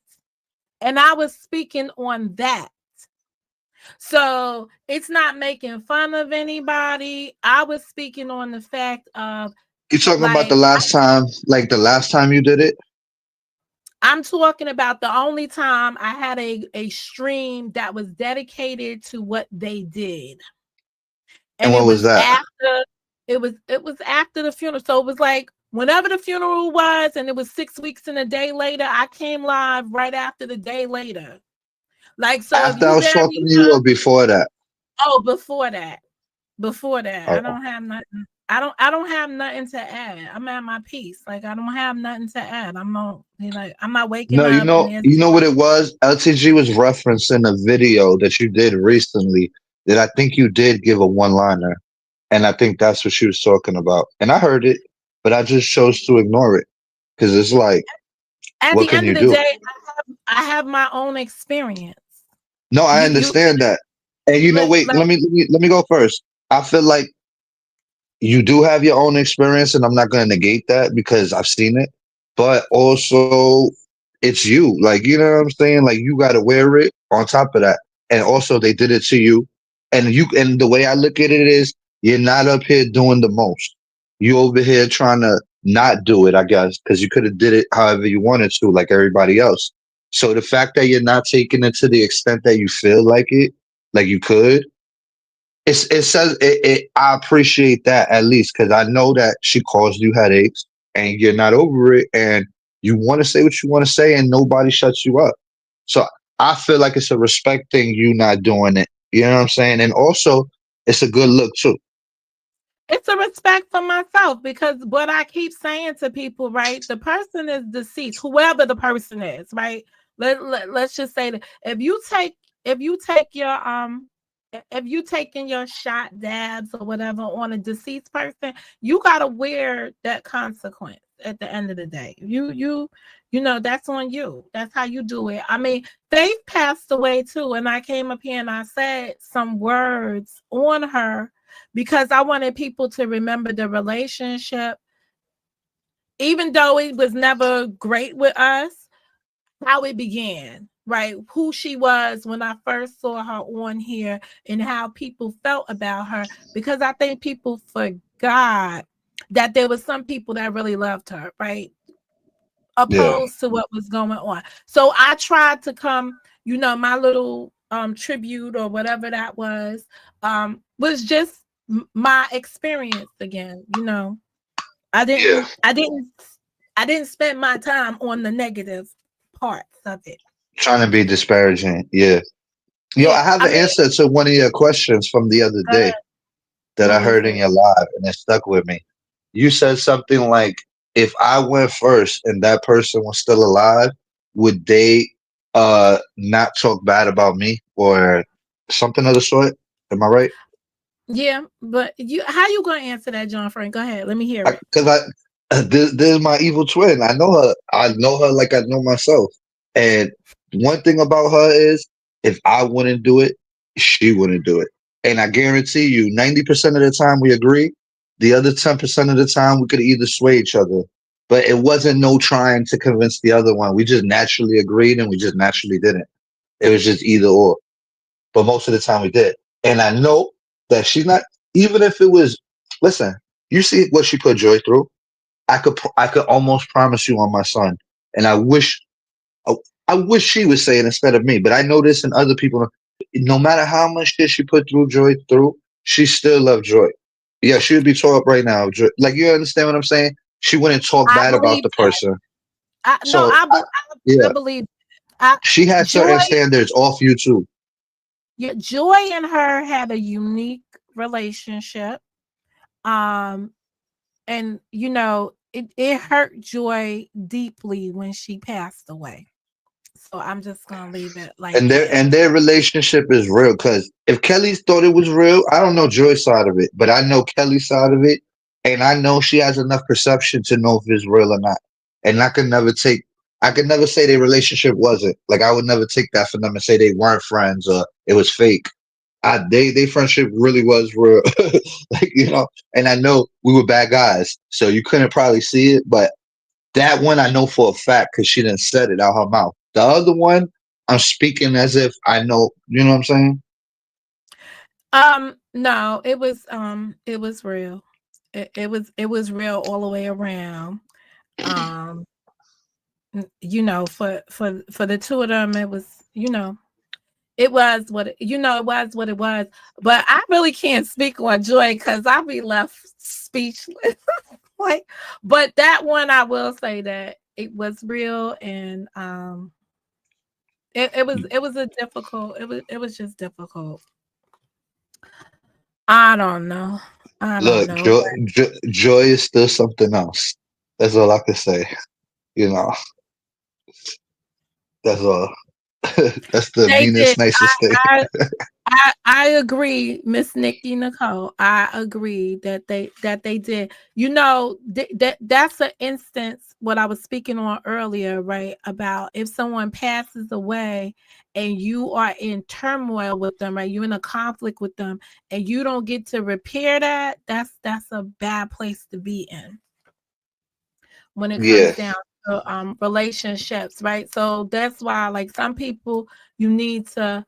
And I was speaking on that. So it's not making fun of anybody. I was speaking on the fact of You talking about like the last time you did it? I'm talking about the only time I had a stream that was dedicated to what they did. And And what was that? it was after the funeral. So it was like whenever the funeral was, and it was 6 weeks and a day later, I came live right after the day later. Like, so if After I you was bury talking to you or before that? oh, before that. Before that. I Oh. don't have nothing. I don't have nothing to add. I'm at my peace. Like I don't have nothing to add. I'm not waking No, up and there's you know what it was? LTG was referencing a video that you did recently that I think you did give a one-liner. And I think that's what she was talking about. And I heard it, but I just chose to ignore it. Because it's like, at what the can end you of the do? day, I have my own experience. No, I You understand that. And you know, like, wait, let me go first. I feel like you do have your own experience, and I'm not going to negate that because I've seen it. But also, it's you. Like, you know what I'm saying? Like, you got to wear it on top of that. And also, they did it to you. And the way I look at it is, you're not up here doing the most. You over here trying to not do it, I guess, because you could have did it however you wanted to, like everybody else. So the fact that you're not taking it to the extent that you feel like it, like you could, it says I appreciate that at least because I know that she caused you headaches and you're not over it and you want to say what you want to say and nobody shuts you up. So I feel like it's a respect thing you not doing it. You know what I'm saying? And also it's a good look too. It's a respect for myself because what I keep saying to people, right? The person is deceased, whoever the person is, right? Let's just say that if you take your if you taking your shot dabs or whatever on a deceased person, you gotta wear that consequence at the end of the day. You know that's on you. That's how you do it. I mean, Faith passed away too, and I came up here and I said some words on her because I wanted people to remember the relationship, even though it was never great with us, how it began, right? Who she was when I first saw her on here and how people felt about her, because I think people forgot that there was some people that really loved her, right? Yeah. Opposed to what was going on. So I tried to come, my little tribute or whatever that was just my experience again. I Yeah. didn't I didn't I didn't spend my time on the negative parts of it. Trying to be disparaging. Yeah. Yo, I Yeah, have I an mean, answer to one of your questions from the other day that I what was heard in it? your live and it stuck with me. You said something like, if I went first and that person was still alive, would they not talk bad about me or something of the sort? Am I right? Yeah, but how you gonna answer that, John Frank? Go ahead, let me hear it. Because this is my evil twin. I know her. I know her like I know myself. And one thing about her is, if I wouldn't do it, she wouldn't do it. And I guarantee you, 90% of the time we agree. The other 10% of the time we could either sway each other. But it wasn't no trying to convince the other one. We just naturally agreed and we just naturally didn't. It was just either or. But most of the time we did. And I know that she's not, even if it was, listen, you see what she put Joy through. I could almost promise you on my son, and I, I wish she would say it instead of me. But I know this in other people. No matter how much shit she put through Joy through, she still loved Joy. Yeah, she would be tore up right now. Joy, like you understand what I'm saying? She wouldn't talk I bad about believe the that. person. No, So I yeah, believe. I she had Joy, certain standards off you too. yeah, Joy and her had a unique relationship. Um, and it hurt Joy deeply when she passed away. So I'm just gonna leave it like And their that. and their relationship is real. Because if Kelly thought it was real, I don't know Joy's side of it, but I know Kelly's side of it, and I know she has enough perception to know if it's real or not. And I could never say their relationship wasn't. Like I would never take that from them and say they weren't friends or it was fake. They friendship really was real, like And I know we were bad guys, so you couldn't probably see it, but that one I know for a fact because she didn't said it out her mouth. The other one, I'm speaking as if I know. You know what I'm saying? No, it was real. It was real all the way around. Um, for the two of them, it was, it was it was. But I really can't speak on Joy because I'll be left speechless. Like, but that one I will say that it was real, and it was a difficult, it was just difficult. I don't know. I don't Look, know. joy is still something else. That's all I can say. You know, that's all. That's the They did. meanest, nicest thing. I agree, Miss Nikki Nicole. I agree that they did. That's an instance what I was speaking on earlier, right? About if someone passes away and you are in turmoil with them, right? You're in a conflict with them, and you don't get to repair that. That's a bad place to be in when it comes Yeah, down to relationships, right? So that's why, like, some people, you need to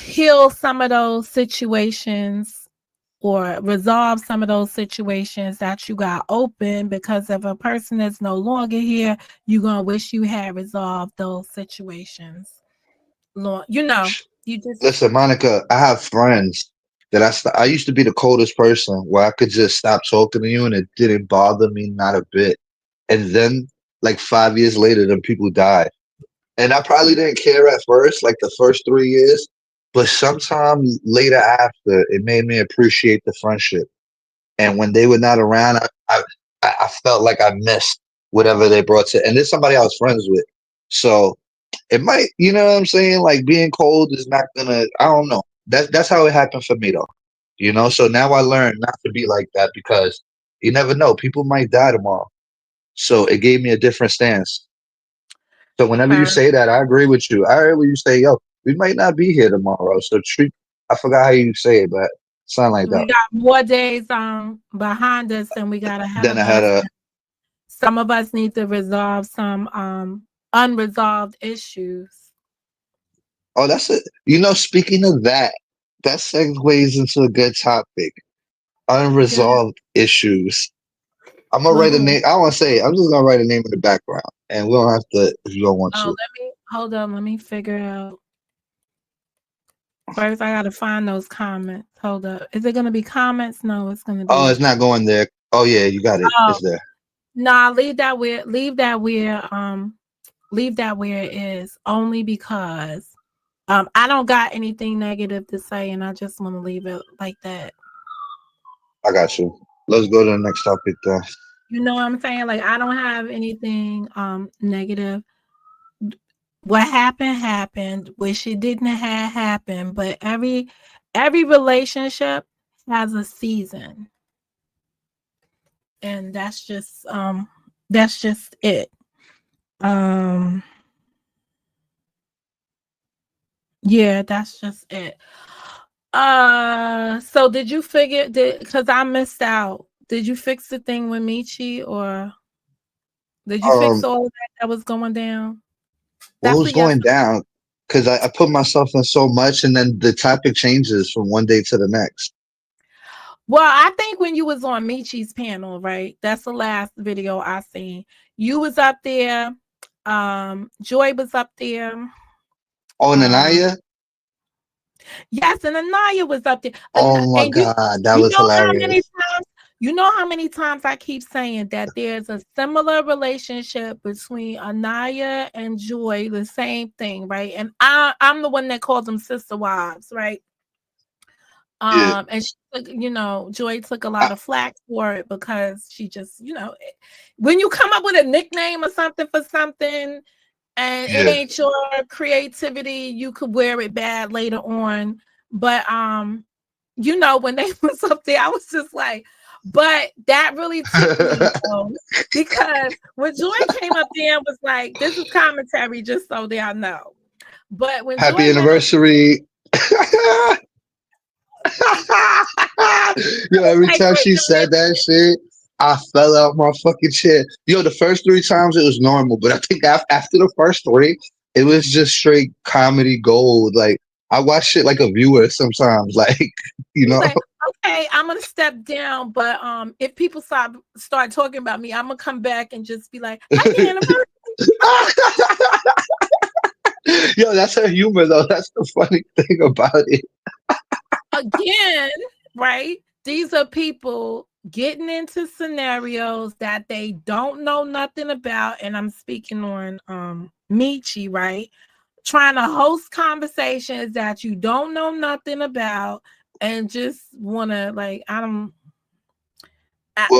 heal some of those situations or resolve some of those situations that you got open, because if a person is no longer here, you're gonna wish you had resolved those situations. You know, you just Listen, Monica, I have friends that I used to be the coldest person where I could just stop talking to you and it didn't bother me not a bit. And then, like 5 years later, them people died. And I probably didn't care at first, like the first 3 years, but sometime later after, it made me appreciate the friendship. And when they were not around, I felt like I missed whatever they brought to. And there's somebody I was friends with, so it might, you know what I'm saying? Like being cold is not gonna. I don't know. That's how it happened for me though. You know. So now I learned not to be like that because you never know. People might die tomorrow. So it gave me a different stance. So whenever you heard. say that, I agree with you. I heard when you say, "Yo, we might not be here tomorrow." So treat. I forgot how you say it, but something like We that. got more days behind us than we got ahead Then of I had us. a. Some of us need to resolve some unresolved issues. Oh, that's it. You know, speaking of that, that segues into a good topic. Good. Unresolved issues. I'm gonna With write a who? name. I want to say I'm just gonna write a name in the background, and we don't have to if you don't want Oh, to. let me hold on. Let me figure out. First, I gotta find those comments. Hold up. Is it gonna be comments? No, it's gonna Oh, be. it's not going there. Oh yeah, you got it. Oh, It's there. nah. Leave that where it is. Only because I don't got anything negative to say, and I just want to leave it like that. I got you. Let's go to the next topic then. You know what I'm saying? Like I don't have anything negative. What happened happened. Wish it didn't have happened. But every relationship has a season. And that's just it. Um yeah, that's just it. So did you figure did because I missed out. Did you fix the thing with Michi, or did you fix Um, all of that was going down? what That's was a yes. going down? Because I put myself in so much, and then the topic changes from one day to the next. Well, I think when you was on Michi's panel, right? That's the last video I seen. You was up there. Joy was up there. Oh, and Um, Anaya. yes, and Anaya was up there. Oh my And God, that you was know how many hilarious. times I keep saying that there's a similar relationship between Anaya and Joy, the same thing, right? And I'm the one that calls them sister wives, right? Yeah, And she took, Joy took a lot of flack for it because she just, when you come up with a nickname or something for something and it yeah. ain't your creativity, you could wear it bad later on. But when they was up there, I was just like, but that really took me though, because when Joy came up there and was like, this is commentary, just so they all know. But when Happy Joy went up, anniversary. Yo, every like, time she said that shit, I fell out my fucking chair. Yo, the first three times it was normal, but I think after the first three, it was just straight comedy gold. Like I watch shit like a viewer sometimes. Like you he's know, like, okay, I'm gonna step down, but if people start talking about me, I'm gonna come back and just be like, happy anniversary yo, that's her humor though. That's the funny thing about it. again, right? These are people getting into scenarios that they don't know nothing about, and I'm speaking on Michi, right? Trying to host conversations that you don't know nothing about, and just wanna like, Well,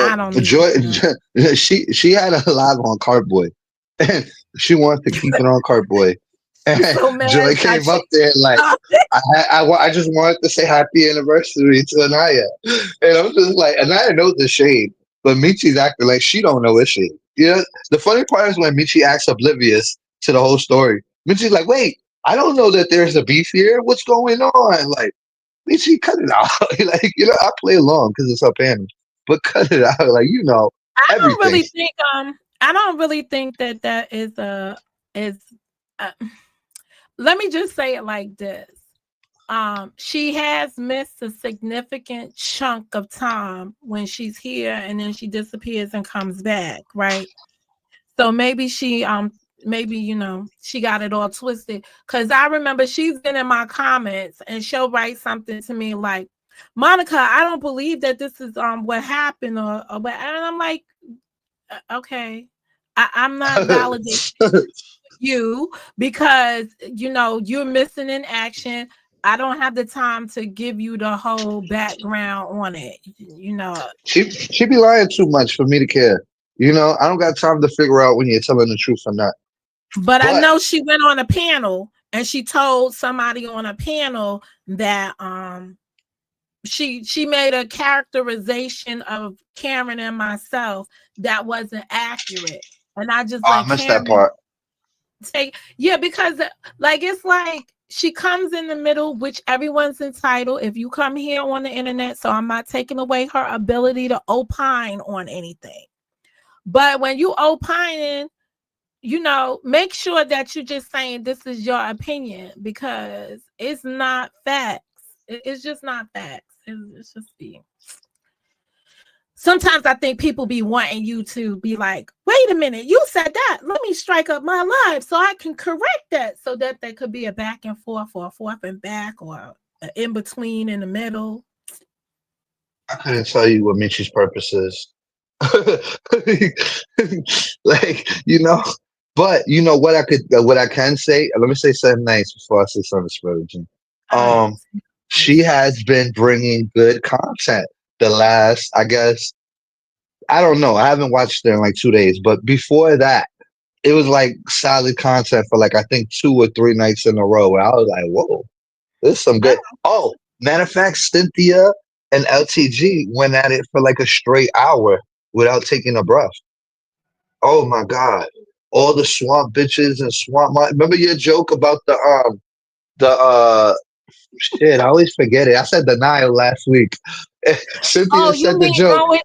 I don't even Joy, know. she had a live on Cardboy, and she wanted to keep it on Cardboy. She's And so mad Joy that came she up there like, I just wanted to say happy anniversary to Anaya, and I'm just like, Anaya knows the shade, but Michi's acting like she don't know it's shade. You know, the funny part is when Michi acts oblivious to the whole story. Michi's like, wait, I don't know that there's a beef here. What's going on? Like. She cut it out. Like, I play along because it's her panel, but cut it out. Like, everything. I don't really think that is a is. Uh, let me just say it like this: she has missed a significant chunk of time when she's here and then she disappears and comes back, right? So maybe maybe she got it all twisted, because I remember she's been in my comments and she'll write something to me like, Monica, I don't believe that this is what happened, or what. And I'm like, okay, I'm not validating you because you're missing in action. I don't have the time to give you the whole background on it. She be lying too much for me to care. I don't got time to figure out when you're telling the truth or not. But I But know she went on a panel and she told somebody on a panel that she made a characterization of Karen and myself that wasn't accurate. And I just I like, missed that Karen, part. because it's like she comes in the middle, which everyone's entitled if you come here on the internet. So I'm not taking away her ability to opine on anything. But when you opining, make sure that you're just saying this is your opinion, because it's not facts. It's just not facts. It's just being. Sometimes I think people be wanting you to be like, wait a minute, you said that. Let me strike up my live so I can correct that, so that there could be a back and forth, or a forth and back, or an in between in the middle. I couldn't tell you what Michi's purpose is. Like, but what I can say, let me say something nice before I say something disparaging. All right. She has been bringing good content the last, I guess, I don't know. I haven't watched it in like 2 days, but before that, it was like solid content for like I think 2 or 3 nights in a row. Where I was like, "Whoa, this is some good." Oh, matter of fact, Cynthia and LTG went at it for like a straight hour without taking a breath. Oh my god! All the swamp bitches and Remember your joke about the shit? I always forget it. I said denial last week. Cynthia Oh, said you the mean joke. going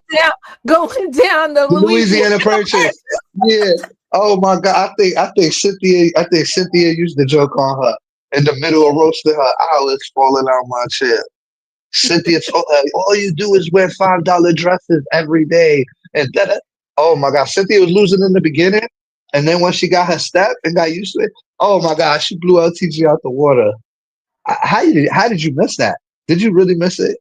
down the The Louisiana Louisiana Purchase. Yeah. Oh my God. I think Cynthia used the joke on her in the middle of roasting her. I was falling out my chair. Cynthia told her, all you do is wear $5 dresses every day. And that. Oh my God. Cynthia was losing in the beginning. And then when she got her step and got used to it, oh my God, she blew LTG out the water. How did you miss that? Did you really miss it?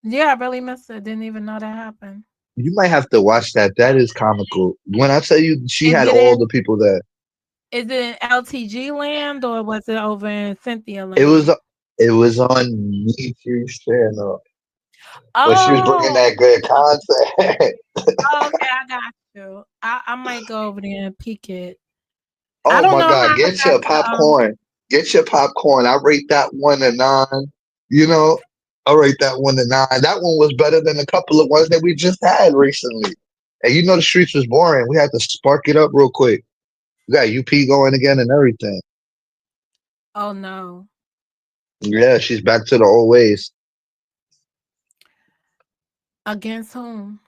Yeah, I really missed it. Didn't even know that happened. You might have to watch that. That is comical. When I tell you, she Is had it all in the people there. is it in LTG land, or was it over in Cynthia It was land? it was on Michi's channel, but she was bringing Oh, that good content. okay, I got you. I might go over there and peek it. I Oh don't my know how God, I get got your to popcorn. Get your popcorn. I rate that 1 to 9. You know, I rate that 1 to 9. That one was better than a couple of ones that we just had recently. And the streets was boring. We had to spark it up real quick. We got UP going again and everything. Oh no. Yeah, she's back to the old ways. Against whom?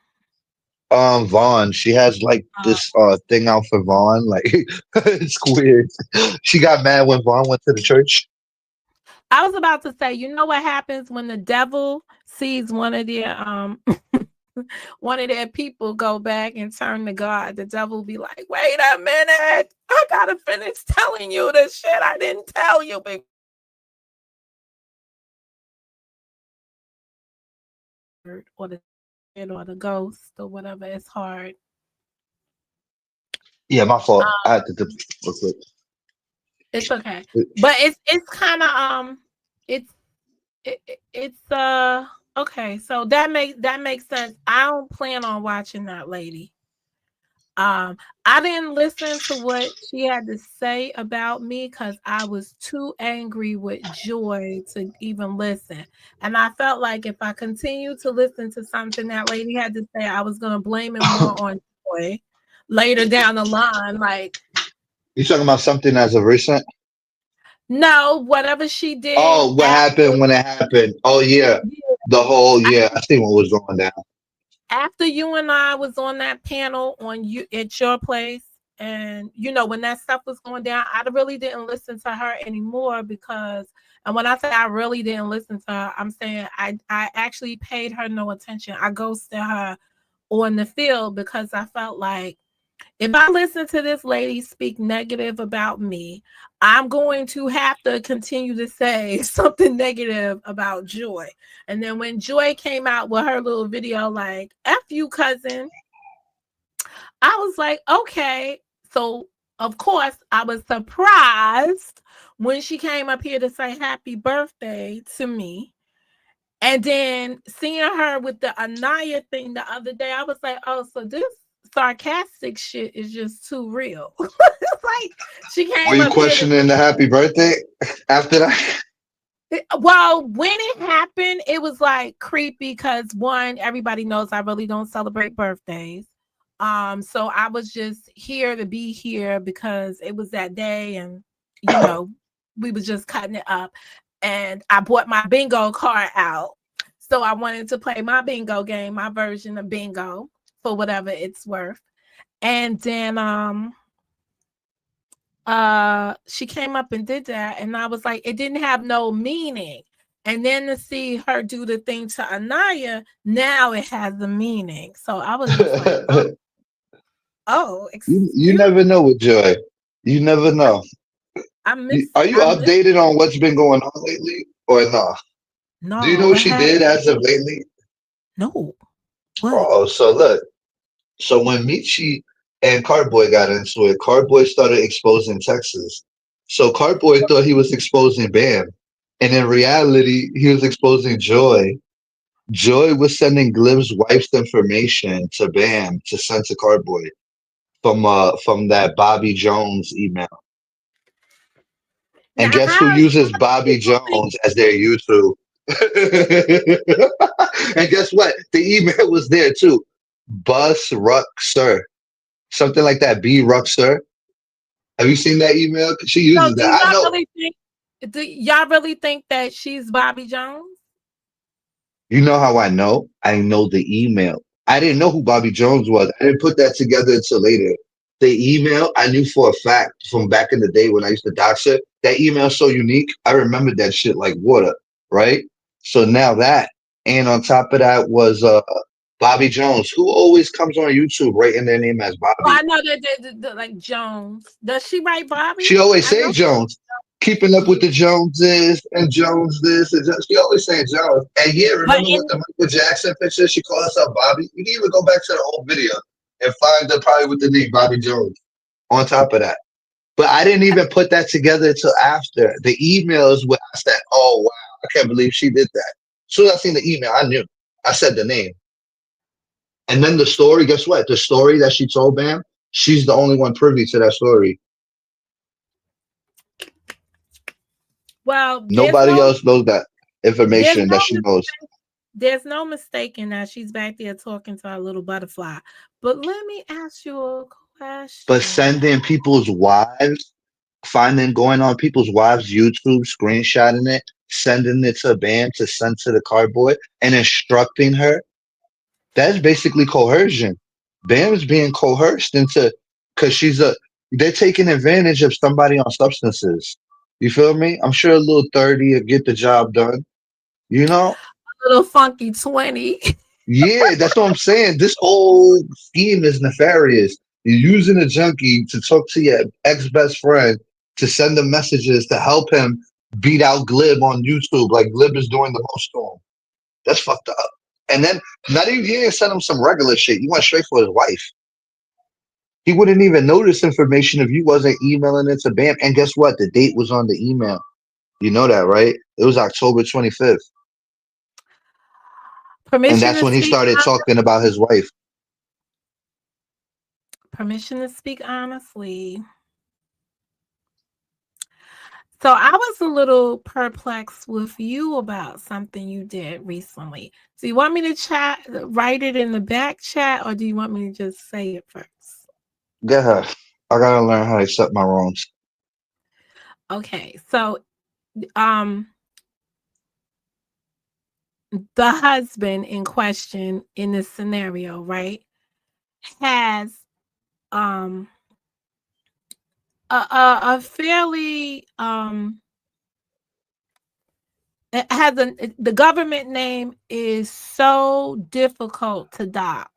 Vaughn. She has like Uh, this thing out for Vaughn. Like it's weird. She got mad when Vaughn went to the church. I was about to say, you know what happens when the devil sees one of their one of their people go back and turn to God, the devil be like, wait a minute, I gotta finish telling you the shit I didn't tell you before. Or the ghost or whatever. It's hard. Yeah, my fault. Um, I had to do real quick. it's okay. But it's kind of it's it's okay. So that makes sense. I don't plan on watching that lady. I didn't listen to what she had to say about me because I was too angry with Joy to even listen. And I felt like if I continued to listen to something that lady had to say, I was gonna blame it more on Joy later down the line. Like, You talking about something as of recent? no, whatever she did Oh, what after, happened when it happened? Oh yeah, the whole yeah. I see what was going down. after you and I was on that panel on you at your place. And when that stuff was going down, I really didn't listen to her anymore because, and when I say I really didn't listen to her, I'm saying I actually paid her no attention. I ghosted her on the field because I felt like if I listen to this lady speak negative about me, I'm going to have to continue to say something negative about Joy. And then when Joy came out with her little video like, F you, cousin, I was like, okay. So, of course, I was surprised when she came up here to say happy birthday to me. And then seeing her with the Anaya thing the other day, I was like, oh, so this sarcastic shit is just too real. It's like she Were came you up here questioning the happy birthday after that? well, when it happened, it was like creepy because one, everybody knows I really don't celebrate birthdays. So I was just here to be here because it was that day, and we was just cutting it up. And I bought my bingo card out. So I wanted to play my bingo game, my version of bingo for whatever it's worth. And then she came up and did that, and I was like, it didn't have no meaning. And then to see her do the thing to Anaya, now it has a meaning. So I was just like, oh, You excuse never know with Joy. You never know. Are you I miss updated on what's been going on lately or no? Do you know no, what what she happened? did as of lately? No, what? Oh, so look. So when Michi and Cartboy got into it, Cartboy started exposing Texas. So Cartboy thought he was exposing Bam. And in reality, he was exposing Joy. Joy was sending Glib's wife's information to Bam to send to Cartboy from that Bobby Jones email. And Now guess who how uses Bobby people think Jones as their YouTube? And guess what? The email was there too. Bus Ruxer. Something like that. B Ruxer. Have you seen that email? She so uses do that. I y'all know. really think do y'all really think that she's Bobby Jones? You know how I know? I know the email. I didn't know who Bobby Jones was. I didn't put that together until later. The email I knew for a fact from back in the day when I used to dox her. That email so unique. I remembered that shit like water, right? So now that, and on top of that was Bobby Jones, who always comes on YouTube writing their name as Well, I Bobby. know that like Jones. Does she write Bobby? She always I say know. Jones, keeping up with the Joneses and Jones this and Jones. She always saying Jones. And yeah, But remember in with the Michael Jackson picture? She called herself Bobby. You can even go back to the old video and find her probably with the name Bobby Jones on top of that. But I didn't even put that together until after. The emails where I said, oh, wow, I can't believe she did that. As soon as I seen the email, I knew. I said the name. And then the story, guess what? The story that she told Bam, she's the only one privy to that story. well, Nobody else knows that there's information no that she knows. there's no mistaking that she's back there talking to our little butterfly. But let me ask you a But question. sending people's wives, finding going on people's wives' YouTube, screenshotting it, sending it to Bam to send to the cardboard, and instructing her, that's basically coercion. Bam is being coerced into because they're taking advantage of somebody on substances. You feel me? I'm sure a little 30 will get the job done. You know? Little funky 20. Yeah, that's what I'm saying. This whole scheme is nefarious. You're using a junkie to talk to your ex best friend to send them messages to help him beat out Glib on YouTube, like Glib is doing the most to him. That's fucked up. And then not even you didn't send him some regular shit. You went straight for his wife. He wouldn't even know this information if you wasn't emailing it to Bam. And guess what? The date was on the email. You know that, right? It was October 25th. And Permission that's to when he speak. started talking about his wife. Permission to speak honestly. So I was a little perplexed with you about something you did recently. So you want me to write it in the back chat, or do you want me to just say it first? Get her. I gotta learn how to accept my wrongs. Okay, so um the husband in question in this scenario, right, has um a fairly it has the government name is so difficult to dox.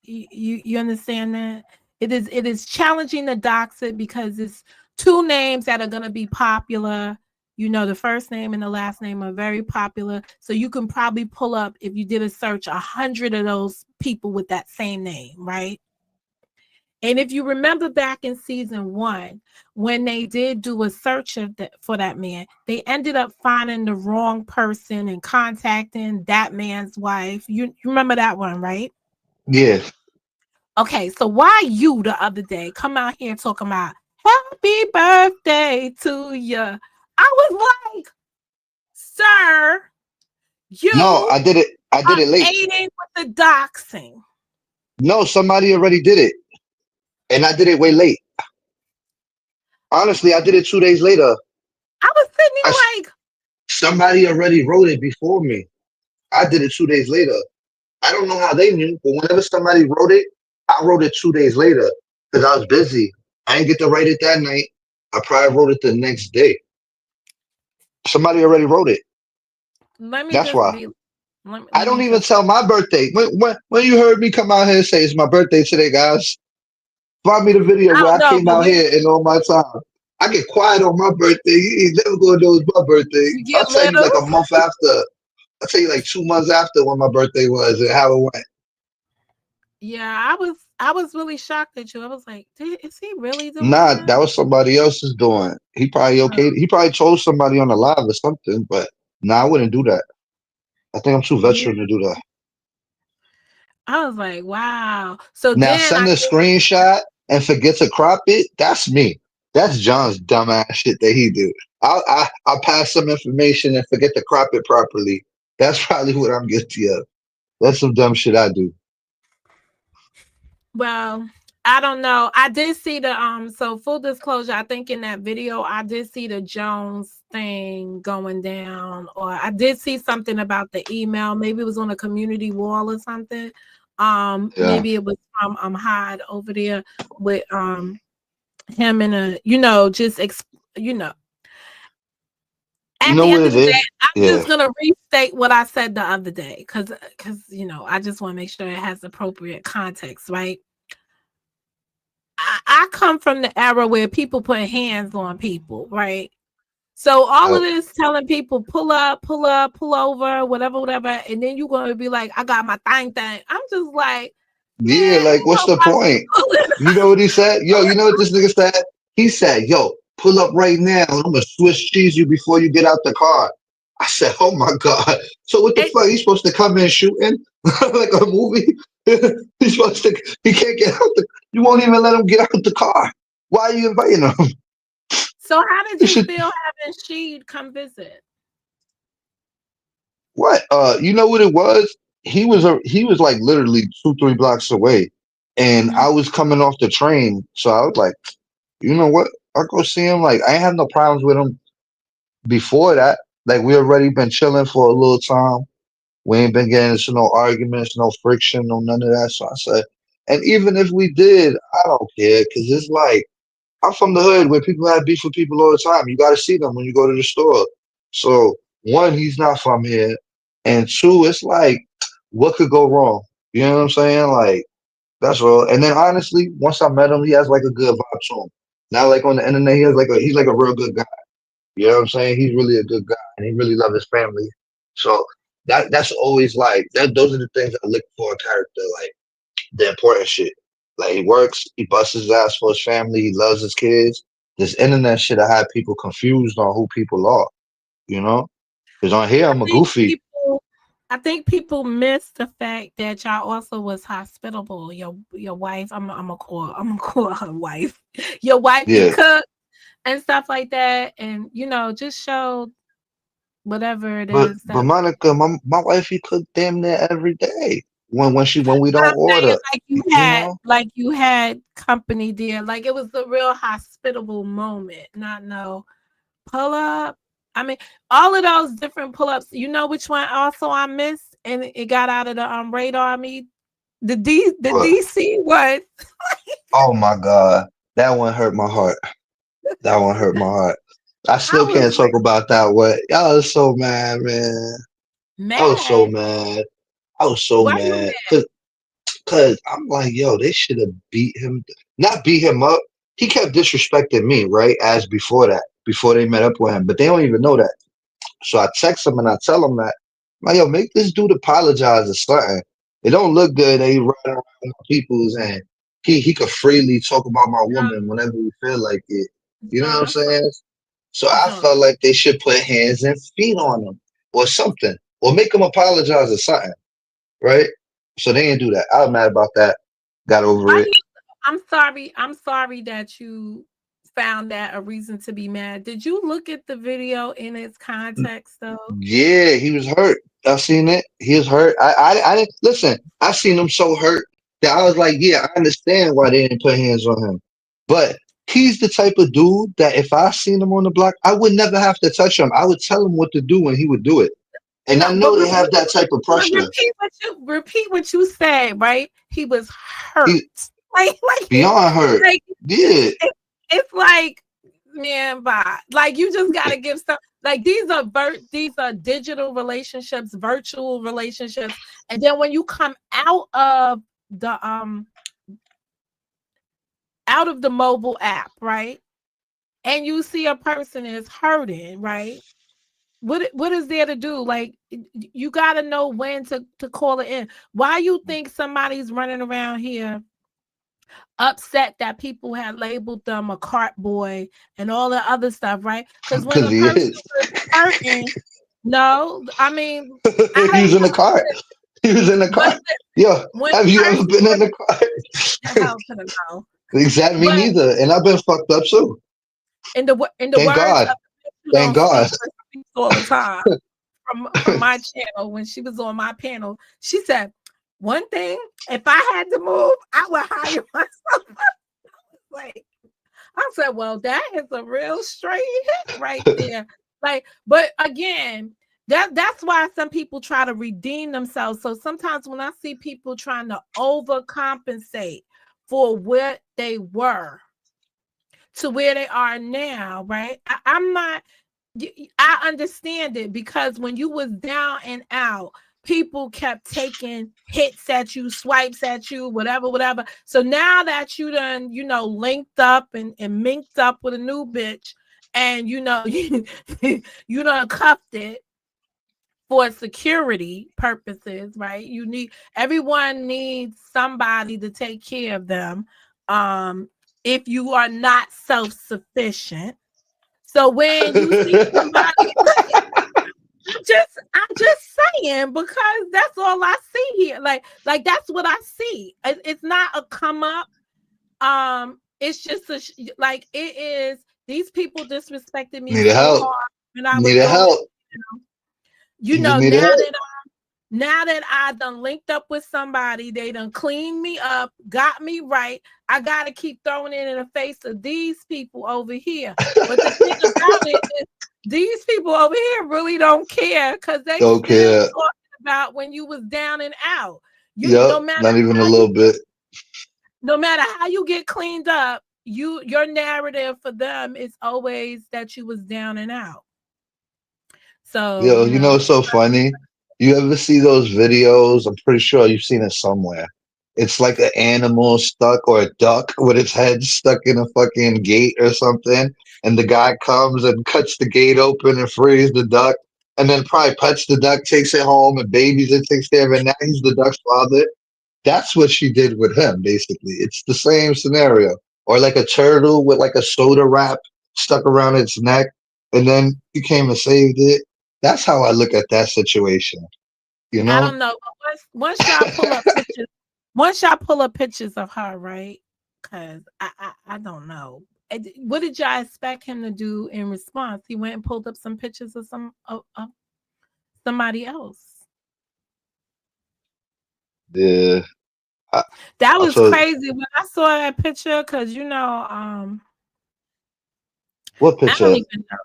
You understand that? It is challenging to dox it because it's two names that are going to be popular. You know, the first name and the last name are very popular. So you can probably pull up, if you did a search, 100 of those people with that same name, right? And if you remember back in season 1, when they did do a search for that man, they ended up finding the wrong person and contacting that man's wife. You remember that one, right? Yeah. Okay, so why you the other day come out here talking about happy birthday to you? I was like, sir, No, you I did it. I did are it late. aiding with the doxing. No, somebody already did it, and I did it way late. Honestly, I did it 2 days later. I was sitting I, there like, somebody already wrote it before me. I did it 2 days later. I don't know how they knew, but whenever somebody wrote it, I wrote it 2 days later because I was busy. I didn't get to write it that night. I probably wrote it the next day. Somebody already wrote it. let me That's just why. be I let don't me even just tell my birthday. When you heard me come out here and say it's my birthday today, guys, find me the video I where don't I know, came but out we here in all my time. I get quiet on my birthday. You ain't never gonna know it's my birthday. you I'll get tell you little. like a month after. I'll tell you like 2 months after when my birthday was and how it went. Yeah, I was really shocked at you. I was like, is he really doing Nah, that? that was somebody else's doing. He probably okay. He probably told somebody on the live or something, but nah, I wouldn't do that. I think I'm too Yeah. veteran to do that. I was like, wow. So Now then send a screenshot and forget to crop it. That's me. That's John's dumbass shit that he do. I'll pass some information and forget to crop it properly. That's probably what I'm guilty of. That's some dumb shit I do. well, I don't know. I did see the so full disclosure, I think in that video I did see the Jones thing going down, or I did see something about the email. Maybe it was on a community wall or something. Yeah. Maybe it was from Hyde over there with him and just you know You at know the what end of it the day, is? I'm Yeah. just gonna restate what I said the other day, because I just want to make sure it has appropriate context, right? I come from the era where people put hands on people, right? So all of Yep. this telling people pull up, pull up, pull over, whatever, whatever, and then you're gonna be like, I got my thing. I'm just like, Yeah, man, like ain't what's the nobody point? pulling. You know what he said? Yo, you know what this nigga said? He said, yo, pull up right now. I'm gonna Swiss cheese you before you get out the car. I said, oh my God. So what the And fuck? He's supposed to come in shooting like a movie? He's supposed to, he can't get out the, you won't even let him get out the car. Why are you inviting him? so how did You you should, feel having Sheed come visit? what? You know what it was? He was like literally 2, 3 blocks away. And Mhm. I was coming off the train. So I was like, you know what? I'll go see him. Like, I ain't have no problems with him before that. Like, we already been chilling for a little time. We ain't been getting into no arguments, no friction, no none of that. So I said, and even if we did, I don't care because it's like I'm from the hood where people have beef with people all the time. You got to see them when you go to the store. So one, he's not from here, and two, it's like what could go wrong? You know what I'm saying? Like that's all. And then honestly, once I met him, he has like a good vibe to him. Not like on the internet, he has like he's like a real good guy. You know what I'm saying? He's really a good guy and he really loves his family. So that's always like that those are the things I look for in a character, like the important shit. Like he works, he busts his ass for his family, he loves his kids. This internet shit I had people confused on who people are, you know? Because on here I I'm a think goofy. people I think people miss the fact that y'all also was hospitable. Your wife, I'm gonna call her wife. Your wife can Yeah. cook and stuff like that, and just showed whatever it But is but that. Monica, my wifey cook damn near every day. When we But don't I'm saying order. like You know? you had company there, like it was a real hospitable moment, not no pull up. I mean, all of those different pull ups. You know which one also I missed, and it got out of the radar. Me, the But DC one. oh my God. That one hurt my heart. That one hurt my heart. I I still was can't talk about that one. I was so mad, man. I was so mad. mad. I was so Why you mad. mad? Cause I'm like, yo, they should have beat him. Not beat him up. He kept disrespecting me, right? As before that, before they met up with him. But they don't even know that. So I text him and I tell him that, like, yo, make this dude apologize or something. It don't look good that he running around with people's and he could freely talk about my woman whenever he feel like it. You know what I'm Johnson. saying? So I Johnson. felt like they should put hands and feet on him or something. Or make him apologize or something. Right? So they didn't do that. I was mad about that. Got over Why it. you I'm sorry. I'm sorry that you found that a reason to be mad. Did you look at the video in its context though? Yeah, he was hurt. I seen it. He was hurt. I didn't listen. I seen him so hurt that I was like, yeah, I understand why they didn't put hands on him. But he's the type of dude that if I seen him on the block, I would never have to touch him. I would tell him what to do and he would do it. And I No, but know they have that type of pressure. repeat what you said, right? He was hurt. He Like beyond hurt. like Yeah. it's like, man, bye. Like you just gotta give stuff. Like these are digital relationships, virtual relationships, and then when you come out of the mobile app, right, and you see a person is hurting, right? What is there to do? Like you got to know when to call it in. Why you think somebody's running around here upset that people had labeled them a cart boy and all the other stuff, right? Because when Because a he person is. was hurting, no, I mean, I He hate was in the car. He was in the but car. Yo, when have a you ever person been was in the car? the hell to the no. Exactly, me But neither. And I've been fucked up too. in the Thank words God. of the bitch who Thank don't God. speak but speaks all the time from my channel when she was on my panel, she said, one thing, if I had to move, I would hire myself. Like I said, well, that is a real straight hit right there. Like, but again, that's why some people try to redeem themselves. So sometimes when I see people trying to overcompensate for what they were to where they are now, right? I'm not. I understand it because when you was down and out, people kept taking hits at you, swipes at you, whatever, whatever. So now that you done, linked up and minked up with a new bitch, and you done cuffed it for security purposes, right? Everyone needs somebody to take care of them. If you are not self-sufficient. So when you see somebody, I'm just saying because that's all I see here. Like that's what I see. It's not a come up. It's just like it is. These people disrespected me Needed so help. hard when I was Needed going. help. You He just know, needed help. now that I done linked up with somebody, they done cleaned me up, got me right. I gotta keep throwing it in the face of these people over here. But the thing about it is these people over here really don't care because they Don't still care. talking about when you was down and out. You Yep. no matter Not even a how you little bit. no matter how you get cleaned up, your narrative for them is always that you was down and out. So, Yo, you know it's so funny? You ever see those videos? I'm pretty sure you've seen it somewhere. It's like an animal stuck or a duck with its head stuck in a fucking gate or something. And the guy comes and cuts the gate open and frees the duck. And then probably pets the duck, takes it home and babies it, takes care of it. Now he's the duck's father. That's what she did with him, basically. It's the same scenario. Or like a turtle with like a soda wrap stuck around its neck, and then he came and saved it. That's how I look at that situation, you I know? don't know. But once y'all pull up pictures of her, right? Because I don't know. What did y'all expect him to do in response? He went and pulled up some pictures of of somebody else. Yeah. I, That I was saw crazy when I saw that picture because what I don't picture? even know.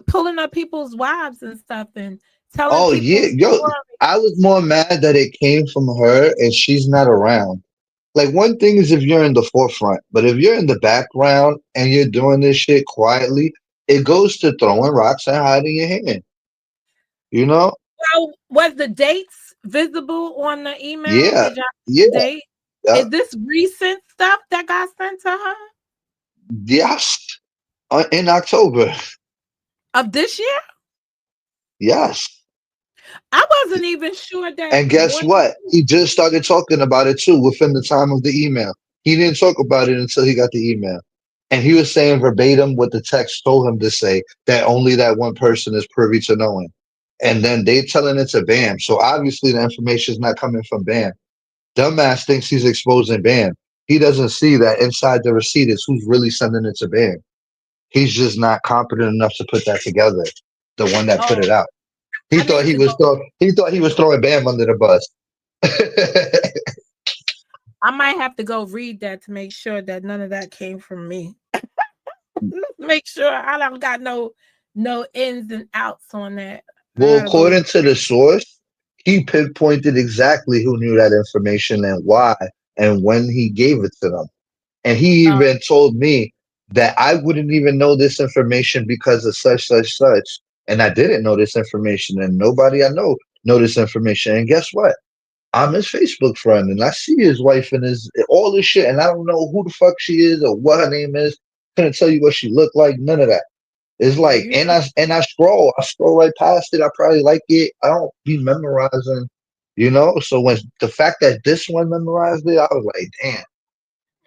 Pulling up people's wives and stuff and telling Oh yeah, people's yo, story. I was more mad that it came from her and she's not around. Like one thing is if you're in the forefront, but if you're in the background and you're doing this shit quietly, it goes to throwing rocks and hiding your hand. You know? So, was the dates visible on the email? Yeah, Did y'all see the yeah, date? yeah, Is this recent stuff that got sent to her yes. In October, of this year? yes. I wasn't even sure that And guess one. what? He just started talking about it too within the time of the email. He didn't talk about it until he got the email. And he was saying verbatim what the text told him to say, that only that one person is privy to knowing. And then they telling it to Bam. So obviously the information is not coming from Bam. Dumbass thinks he's exposing Bam. He doesn't see that inside the receipt is who's really sending it to Bam. He's just not competent enough to put that together. The one that put Oh, it out. He I thought need he to go. was throwing Bam under the bus. I might have to go read that to make sure that none of that came from me. Make sure I don't got no ins and outs on that. I Well, gotta go. according to the source, he pinpointed exactly who knew that information and why and when he gave it to them. And he Uh, even told me that I wouldn't even know this information because of such, such, such. And I didn't know this information, and nobody I know this information. And guess what? I'm his Facebook friend, and I see his wife and his all this shit, and I don't know who the fuck she is or what her name is. Couldn't tell you what she looked like. None of that. It's well, like, I scroll right past it. I probably like it. I don't be memorizing, you know. So when the fact that this one memorized it, I was like, damn.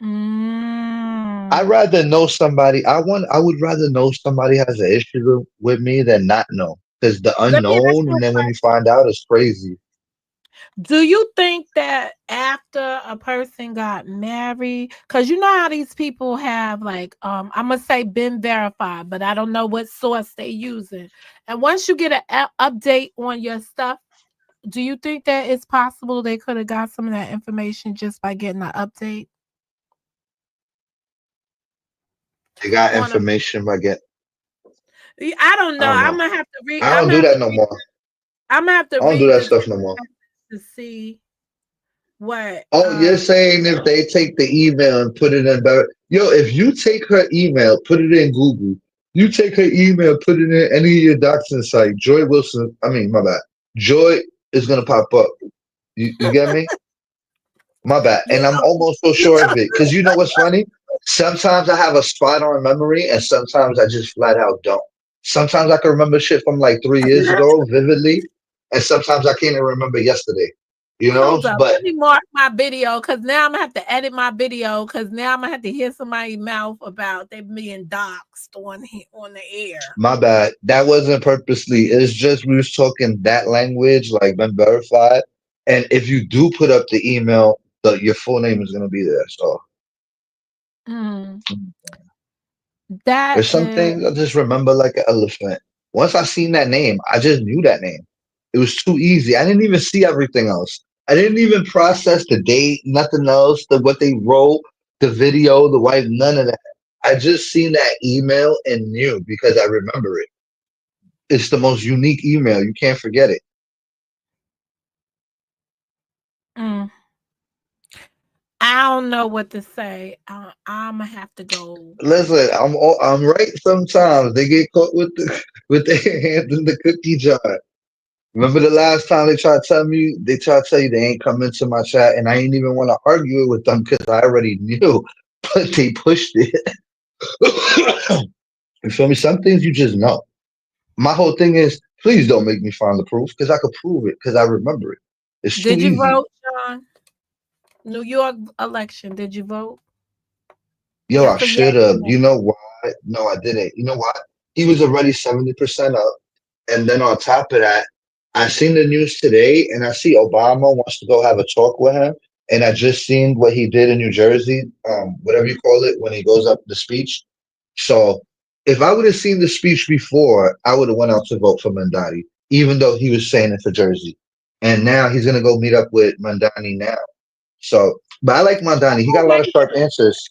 mm, I'd rather know somebody. I would rather know somebody has an issue with me than not know. Because the let me ask unknown, you a and then when you question. find out, it's crazy. Do you think that after a person got married, because you know how these people have like I'm gonna say been verified, but I don't know what source they using. And once you get an update on your stuff, do you think that it's possible they could have got some of that information just by getting an update They got on a information by get. I don't I know. don't I'm know. gonna have to read. I I'm don't gonna do have to that no read. more. I'm gonna have to I don't do read that the stuff no more. text to see what. Oh, you're saying if they take the email and put it in better. Yo, if you take her email, put it in Google. You take her email, put it in any of your doxing site. Joy Wilson. I mean, my bad. Joy is gonna pop up. You get me? My bad. You And I'm know, almost so you sure know. of it. Because you know what's funny? Sometimes I have a spot on memory, and sometimes I just flat out don't. Sometimes I can remember shit from like 3 years ago vividly, and sometimes I can't even remember yesterday. You know? Hold up. But Let me mark my video because now I'm gonna have to edit my video because now I'm gonna have to hear somebody's mouth about they being doxxed on the air. my bad. That wasn't purposely. It's just we was talking that language, like been verified. And if you do put up the email, your full name is gonna be there. So Mm, that there's some is things I just remember like an elephant. Once I seen that name, I just knew that name. It was too easy. I didn't even see everything else. I didn't even process the date, nothing else, the what they wrote, the video, the wife, none of that. I just seen that email and knew because I remember it. It's the most unique email. You can't forget it. mm, I don't know what to say. I'm gonna have to go. Listen, I'm right sometimes. They get caught with their hands in the cookie jar. Remember the last time they try to tell you they ain't come into my chat and I ain't even want to argue it with them because I already knew, but they pushed it. You feel me? Some things you just know. My whole thing is, please don't make me find the proof because I could prove it because I remember it. It's too Did you easy. vote, John? New York election. Did you vote? Yo, I That's a yes should or have. no. You know why? No, I didn't. You know why? He was already 70% up. And then on top of that, I seen the news today and I see Obama wants to go have a talk with him. And I just seen what he did in New Jersey, whatever you call it, when he goes up the speech. So if I would have seen the speech before, I would have went out to vote for Mandani, even though he was saying it for Jersey. And now he's gonna go meet up with Mandani now. So, but I like Mandani. He got a Who lot of made sharp answers.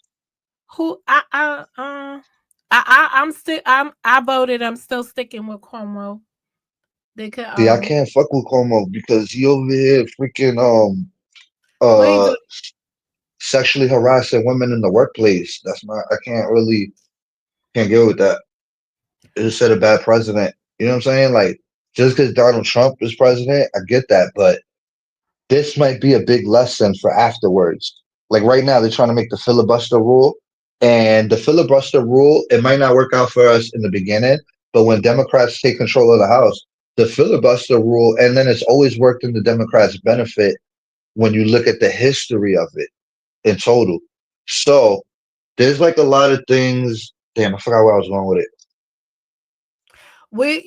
who I'm still I voted. I'm still sticking with Cuomo. They could See, I can't fuck with Cuomo because he over here freaking what he uh do? sexually harassing women in the workplace. That's not. I can't get with that. It set a bad president. You know what I'm saying? Like just because Donald Trump is president, I get that, but this might be a big lesson for afterwards. Like right now, they're trying to make the filibuster rule, and the filibuster rule, it might not work out for us in the beginning, but when Democrats take control of the House, the filibuster rule, and then it's always worked in the Democrats' benefit when you look at the history of it in total. So there's like a lot of things. Damn, I forgot where I was going with it.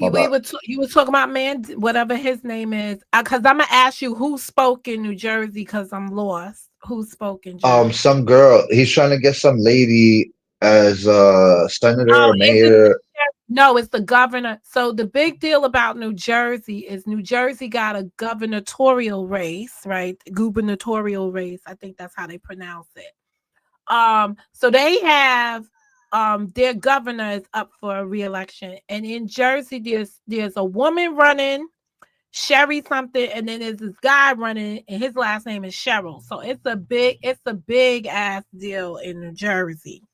My bad. You were talking about man, whatever his name is, because I'm gonna ask you who spoke in New Jersey because I'm lost. Who spoke in Jersey? Some girl. He's trying to get some lady as a senator Oh, or is it the mayor. sheriff? No, it's the governor. So the big deal about New Jersey is New Jersey got a gubernatorial race, right? Gubernatorial race. I think that's how they pronounce it. So they have their governor is up for a re-election. And in Jersey, there's a woman running, Sherry something, and then there's this guy running, and his last name is Cheryl. So it's a big ass deal in New Jersey.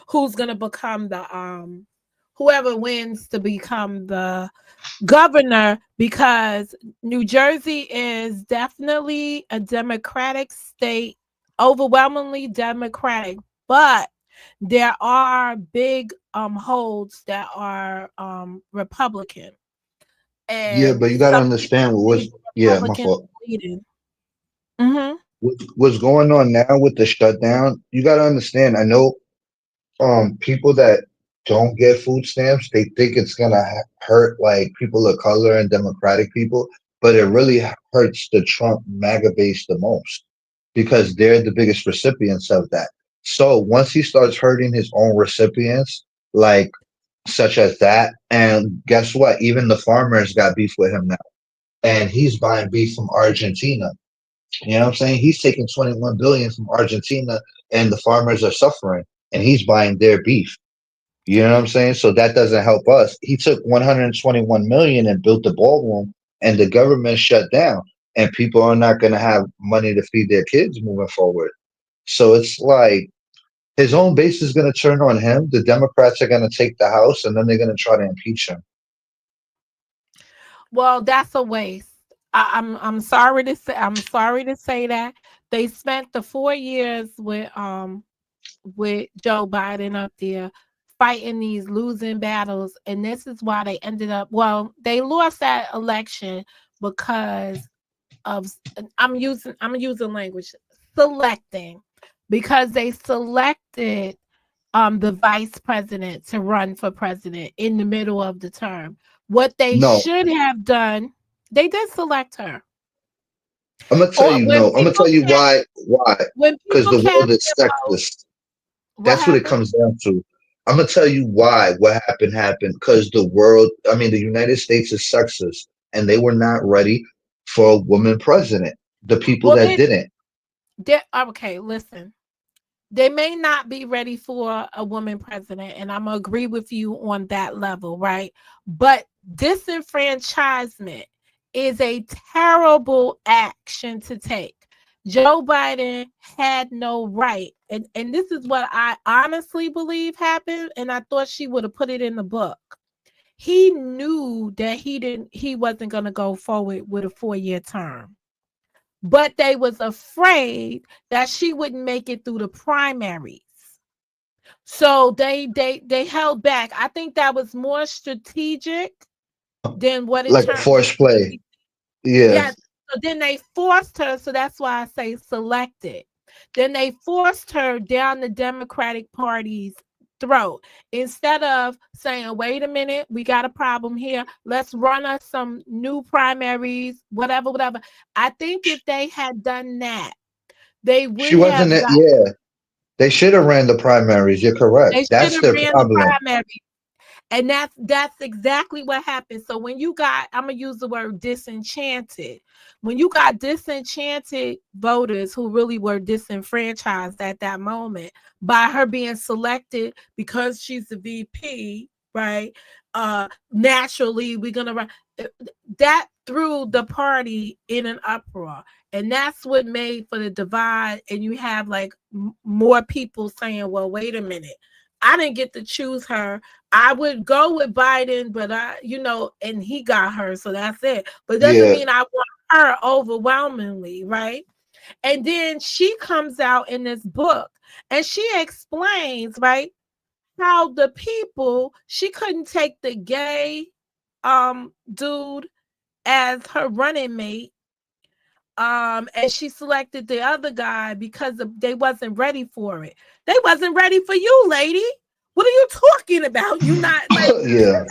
Who's gonna become the whoever wins to become the governor, because New Jersey is definitely a Democratic state, overwhelmingly Democratic, but there are big holds that are Republican, Yeah, and but you got to some understand what was. people Yeah, my Republicans fault. leading. Mm-hmm. What's going on now with the shutdown? You got to understand. I know people that don't get food stamps, they think it's gonna hurt like people of color and democratic people, but it really hurts the Trump MAGA base the most because they're the biggest recipients of that. So once he starts hurting his own recipients, like such as that, and guess what, even the farmers got beef with him now, and he's buying beef from Argentina. You know what I'm saying? He's taking 21 billion from Argentina, and the farmers are suffering, and he's buying their beef. You know what I'm saying? So that doesn't help us. He took 121 million and built the ballroom, and the government shut down, and people are not going to have money to feed their kids moving forward. So it's like his own base is going to turn on him. The Democrats are going to take the House, and then they're going to try to impeach him. Well, that's a waste. I'm sorry to say, that they spent the 4 years with Joe Biden up there fighting these losing battles, and this is why they ended up. Well, they lost that election because of I'm using language, selecting, because they selected the vice president to run for president in the middle of the term. What they No, should have done, they did select her. I'm gonna tell Or you when no. I'm gonna people tell you cast why. Why? when Because people the world cast is their vote, sexist. what That's what it happened? comes down to. I'm gonna tell you why what happened because the world, I mean, the United States is sexist, and they were not ready for a woman president. The people Well, that didn't. they okay. Listen, they may not be ready for a woman president, and I'm gonna agree with you on that level, right? But disenfranchisement is a terrible action to take. Joe Biden had no right, and this is what I honestly believe happened, and I thought she would have put it in the book. He knew that he wasn't going to go forward with a 4-year term, but they was afraid that she wouldn't make it through the primaries. So they held back. I think that was more strategic than what it Like a turned. forced play. Yeah. Yes. So then they forced her. So that's why I say selected. Then they forced her down the Democratic Party's throat instead of saying, wait a minute, we got a problem here. Let's run us some new primaries, whatever, whatever. I think if they had done that, they She would wasn't have it. got, Yeah. They should have ran the primaries. You're correct. they should That's have their ran the problem. primary. And that's exactly what happened. So when you got, I'm gonna use the word disenchanted. When you got disenchanted voters who really were disenfranchised at that moment by her being selected because she's the VP, right? Naturally, we're gonna run that threw the party in an uproar. And that's what made for the divide. And you have like more people saying, well, wait a minute. I didn't get to choose her. I would go with Biden, but and he got her. So that's it. But it doesn't mean I want her overwhelmingly, right? And then she comes out in this book and she explains, right, how the people, she couldn't take the gay dude as her running mate. And she selected the other guy because they wasn't ready for it. They wasn't ready for you, lady. What are you talking about? You not like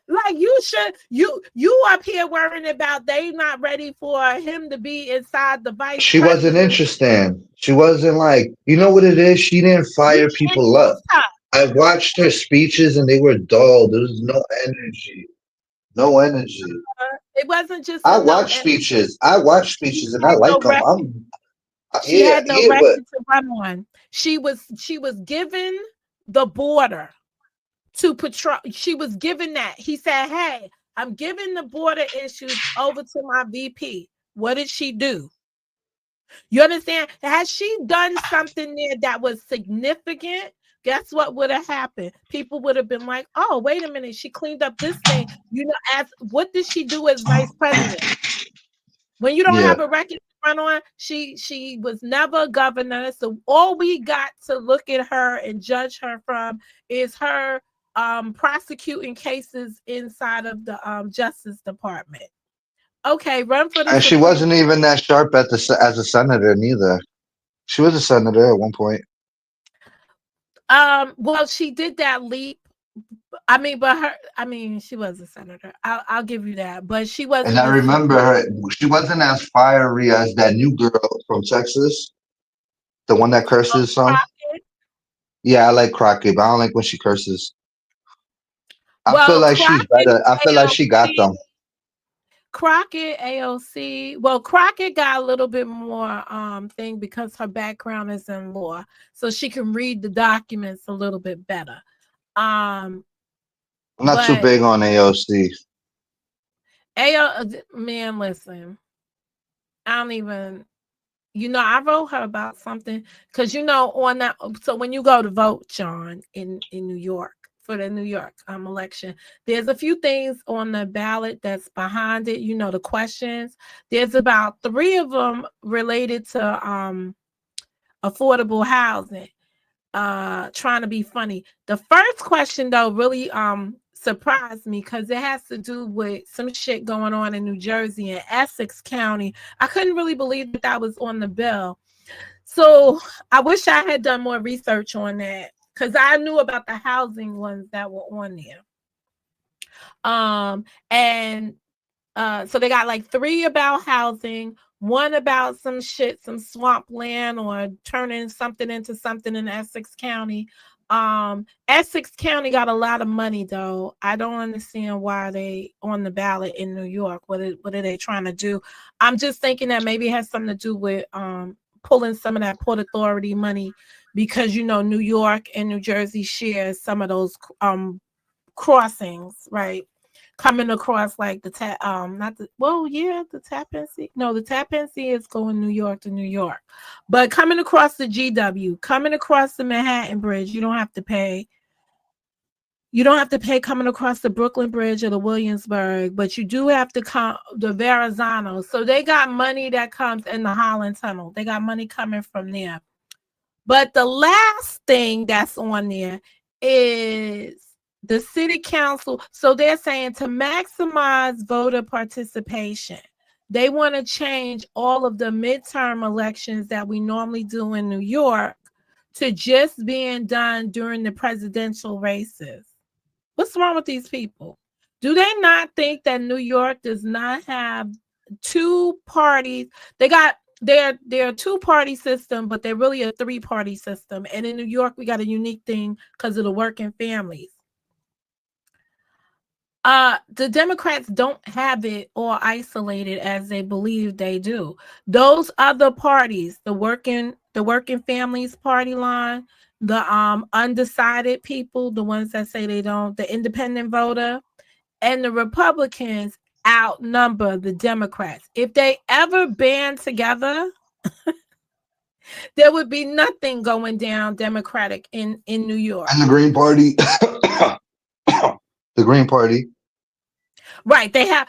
like you up here worrying about they not ready for him to be inside the vice She wasn't president. interesting. She wasn't like, you know what it is? She didn't fire people up. I watched her speeches and they were dull. There was no energy. No energy. It wasn't just I watch speeches. I watch speeches and I like them. She had no record to run on. She was given the border to patrol. She was given that. He said, hey, I'm giving the border issues over to my VP. What did she do? You understand? Has she done something there that was significant? Guess what would have happened? People would have been like, oh, wait a minute. She cleaned up this thing. As what did she do as vice president? When you don't have a record to run on, she was never a governor. So all we got to look at her and judge her from is her prosecuting cases inside of the Justice Department. Okay, run for the And she wasn't even that sharp as a senator neither. She was a senator at one point. Well, she did that leap. She was a senator. I'll give you that. But she wasn't. And I remember her. She wasn't as fiery as that new girl from Texas, the one that curses some. Yeah, I like Crockett, but I don't like when she curses. I feel like she's better. I feel like she got them. Crockett, AOC. Well, Crockett got a little bit more thing because her background is in law, so she can read the documents a little bit better. I'm not too big on AOC. Man, listen. I don't even. I wrote her about something because on that. So when you go to vote, John, in New York for the New York election, there's a few things on the ballot that's behind it. The questions. There's about 3 of them related to affordable housing. Trying to be funny. The first question though really surprised me because it has to do with some shit going on in New Jersey and Essex County. I couldn't really believe that was on the bill. So I wish I had done more research on that because I knew about the housing ones that were on there. So they got like 3 about housing, 1 about some shit, some swamp land or turning something into something in Essex County. Essex County got a lot of money though. I don't understand why they on the ballot in New York. What are they trying to do? I'm just thinking that maybe it has something to do with pulling some of that Port Authority money because New York and New Jersey share some of those crossings, right? Coming across like the Tappan Sea. No, the Tappan Sea is going New York to New York. But coming across the GW, coming across the Manhattan Bridge, you don't have to pay. You don't have to pay coming across the Brooklyn Bridge or the Williamsburg, but you do have to come the Verrazano. So they got money that comes in the Holland Tunnel. They got money coming from there. But the last thing that's on there is the city council. So they're saying to maximize voter participation, they want to change all of the midterm elections that we normally do in New York to just being done during the presidential races. What's wrong with these people? Do they not think that New York does not have 2 parties? They're a 2-party system, but they're really a 3-party system. And in New York, we got a unique thing because of the working families. The Democrats don't have it all isolated as they believe they do. Those other parties, the working families party line, the undecided people, the ones that say they don't, the independent voter, and the Republicans outnumber the Democrats. If they ever band together, there would be nothing going down Democratic in New York. And the Green Party. The Green Party. Right. They have,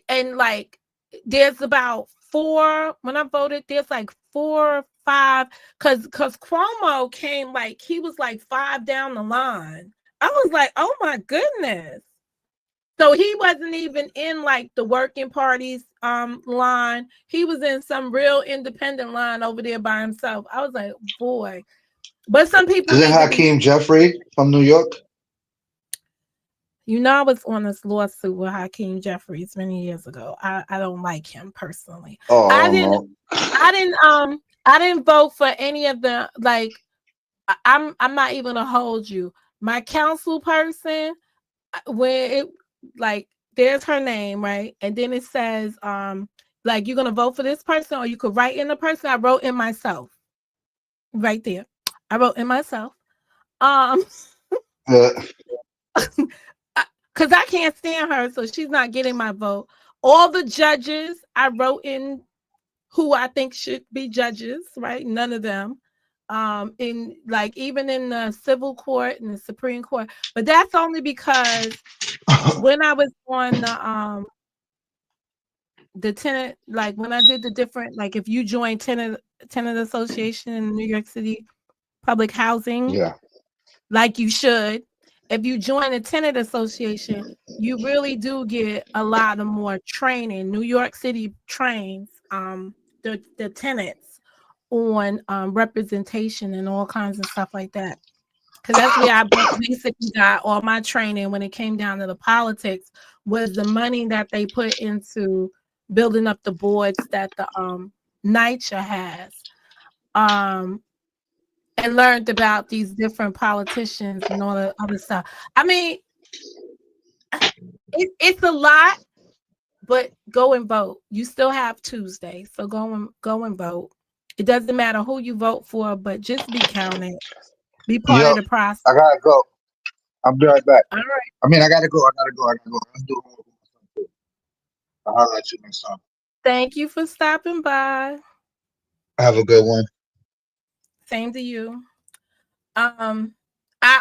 and like, there's about 4, when I voted, there's like 4 or 5, because Cuomo came, like, he was like 5 down the line. I was like, oh my goodness. So he wasn't even in like the working party's line. He was in some real independent line over there by himself. I was like, boy. But some people Isn't need to be, Hakeem Jeffrey from New York? you know, I was on this lawsuit with Hakeem Jeffries many years ago. I don't like him personally. Oh, I no. didn't vote for any of the, like, I'm not even gonna hold you. My council person, when it, like, there's her name, right? And then it says, like, you're gonna vote for this person, or you could write in the person. I wrote in myself. Right there. I wrote in myself. Because I can't stand her, so she's not getting my vote. All the judges, I wrote in who I think should be judges, right? None of them. In, like, even in the civil court and the Supreme Court. But that's only because when I was on the tenant, like when I did the different, like if you join tenant association in New York City public housing, Yeah. like you should, if you join a tenant association, you really do get a lot of more training. New York City trains the tenants on representation and all kinds of stuff like that. Because that's where I basically got all my training when it came down to the politics, was the money that they put into building up the boards that the NYCHA has. And learned about these different politicians and all the other stuff. I mean, it's a lot, but go and vote. You still have Tuesday, so go and vote. It doesn't matter who you vote for, but just be counted. Be part Yo, of the process. I gotta go. I'll be right back. All right. I mean, I gotta go. Let's do it. I'll holler at you next time. Thank you for stopping by. Have a good one. Same to you. I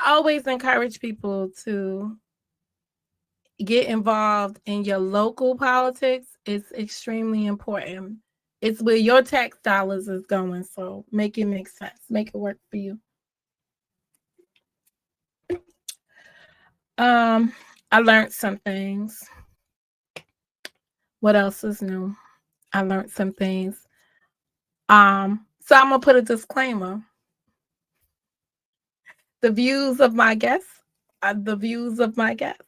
always encourage people to get involved in your local politics. It's extremely important. It's where your tax dollars is going. So make it make sense. Make it work for you. I learned some things. What else is new? I learned some things. So I'm gonna put a disclaimer. The views of my guests are the views of my guests.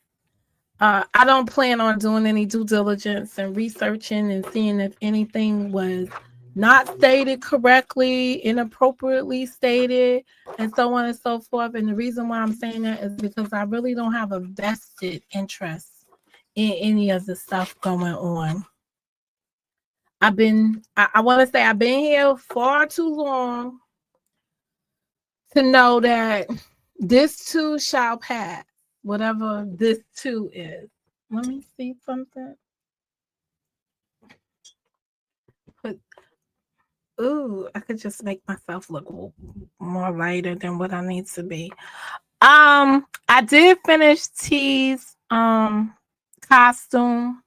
I don't plan on doing any due diligence and researching and seeing if anything was not stated correctly, inappropriately stated, and so on and so forth. And the reason why I'm saying that is because I really don't have a vested interest in any of the stuff going on. I want to say I've been here far too long to know that this too shall pass, whatever this too is. Let me see something. I could just make myself look more lighter than what I need to be. I did finish T's costume.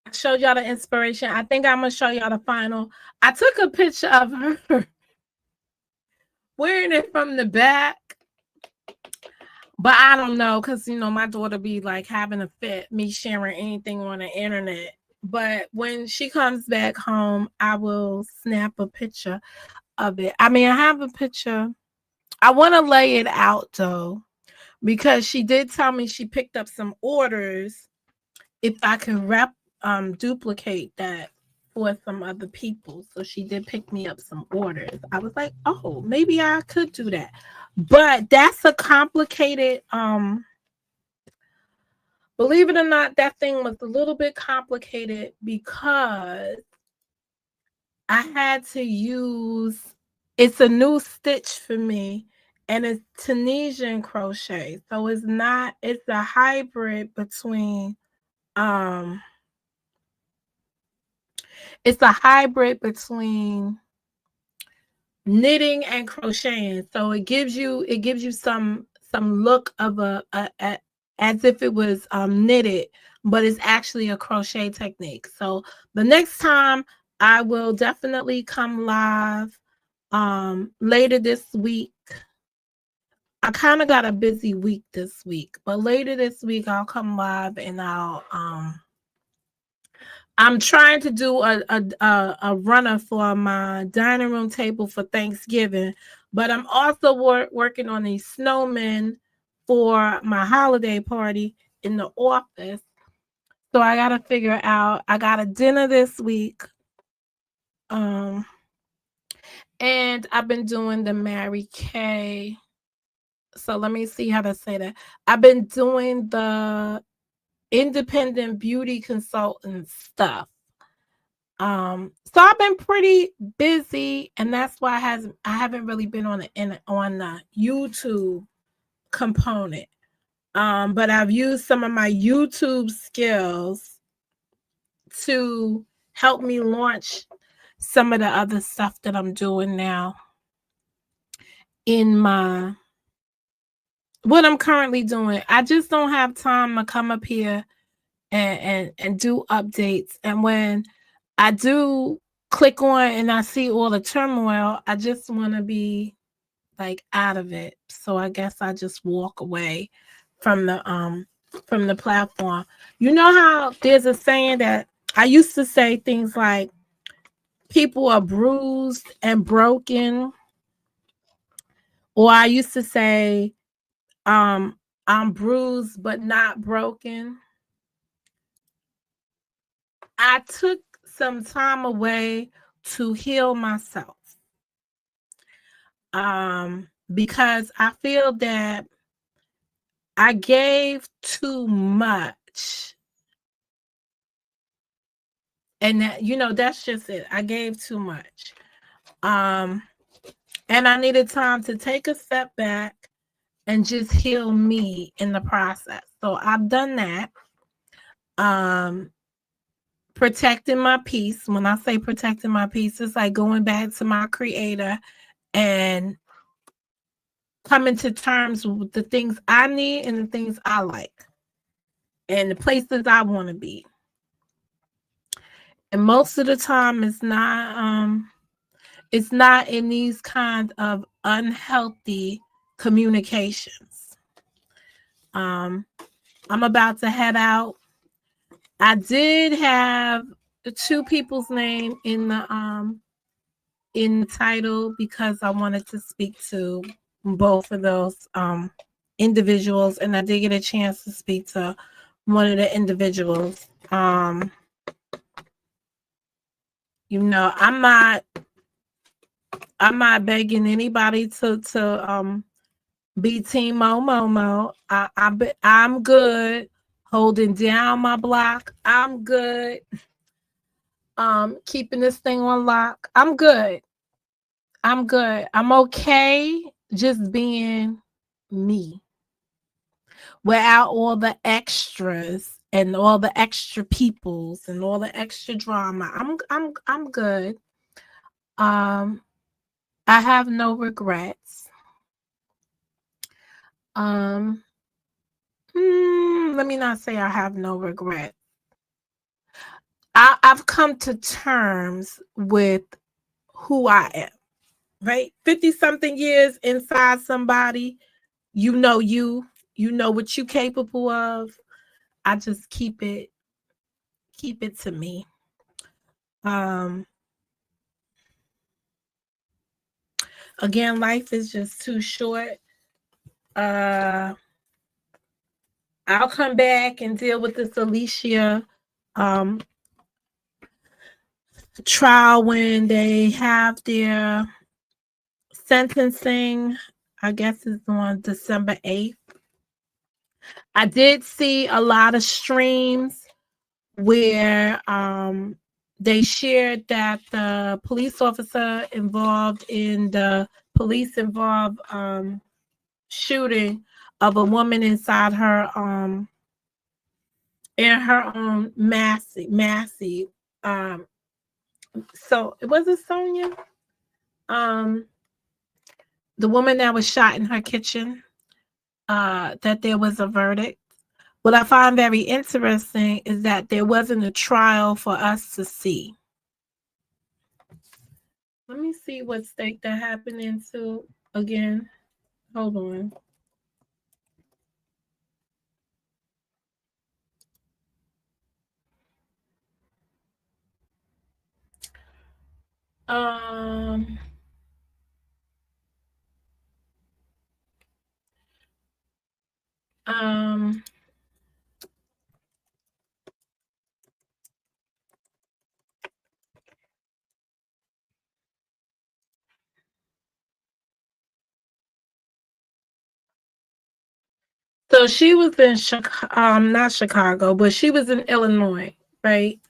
I showed y'all the inspiration. I think I'm gonna show y'all the final. I took a picture of her wearing it from the back, but I don't know, because you know my daughter be like having a fit me sharing anything on the internet. But when she comes back home, I will snap a picture of it. I mean, I have a picture. I want to lay it out though, because she did tell me she picked up some orders if I can duplicate that for some other people. So she did pick me up some orders. I was like, oh, maybe I could do that. But that's a complicated, believe it or not, that thing was a little bit complicated because I had to use, it's a new stitch for me, and it's Tunisian crochet. So it's a hybrid between It's a hybrid between knitting and crocheting. So it gives you some look of a as if it was knitted, but it's actually a crochet technique. So the next time I will definitely come live later this week. I kind of got a busy week this week, but later this week I'll come live and I'm trying to do a runner for my dining room table for Thanksgiving, but I'm also working on these snowmen for my holiday party in the office. So I gotta figure out. I got a dinner this week, and I've been doing the Mary Kay. So let me see how to say that. I've been doing the independent beauty consultant stuff. So I've been pretty busy, and that's why I haven't really been on the YouTube component. But I've used some of my YouTube skills to help me launch some of the other stuff that I'm doing now in what I'm currently doing. I just don't have time to come up here and do updates. And when I do click on and I see all the turmoil, I just want to be like out of it. So I guess I just walk away from the platform. You know how there's a saying that I used to say things like people are bruised and broken, or I used to say I'm bruised but not broken. I took some time away to heal myself. Because I feel that I gave too much. And that, that's just it. I gave too much. And I needed time to take a step back and just heal me in the process. So I've done that. Protecting my peace. When I say protecting my peace, it's like going back to my creator and coming to terms with the things I need and the things I like and the places I want to be. And most of the time it's not in these kinds of unhealthy communications. I'm about to head out. I did have two people's name in the title because I wanted to speak to both of those individuals, and I did get a chance to speak to one of the individuals. I'm not begging anybody to be Team Momo. I'm good holding down my block. I'm good keeping this thing on lock. I'm good. I'm okay just being me without all the extras and all the extra peoples and all the extra drama. I'm good. I have no regrets. Let me not say I have no regrets. I've come to terms with who I am, right? 50-something years inside somebody, you know what you're capable of. I just keep it to me. Again, life is just too short. I'll come back and deal with this Alicia trial when they have their sentencing. I guess it's on December 8th. I did see a lot of streams where they shared that the police officer involved in the police-involved shooting of a woman inside her in her own Massey. So it was Sonia, the woman that was shot in her kitchen, that there was a verdict. What I find very interesting is that there wasn't a trial for us to see. Let me see what state that happened into again. Hold on. Um, um, so she was in not Chicago, but she was in Illinois, right?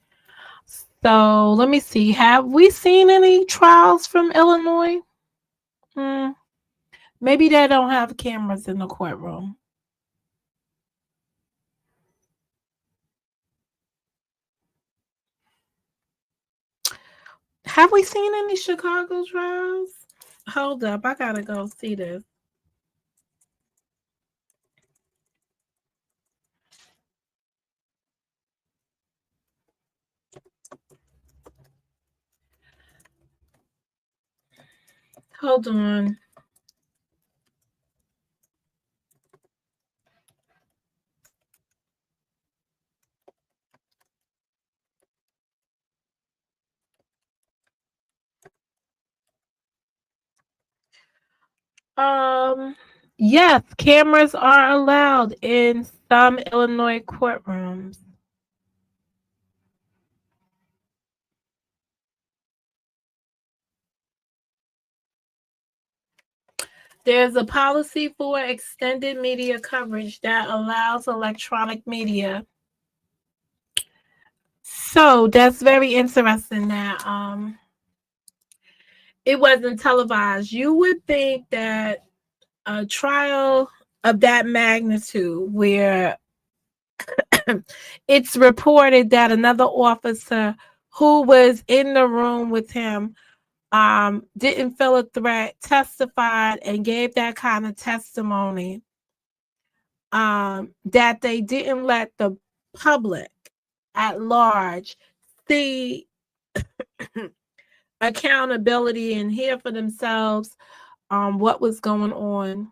So let me see. Have we seen any trials from Illinois? Maybe they don't have cameras in the courtroom. Have we seen any Chicago trials? Hold up, I gotta go see this. Hold on. Yes, cameras are allowed in some Illinois courtrooms. There's a policy for extended media coverage that allows electronic media. So that's very interesting that it wasn't televised. You would think that a trial of that magnitude where it's reported that another officer who was in the room with him didn't feel a threat, testified, and gave that kind of testimony, that they didn't let the public at large see accountability and hear for themselves what was going on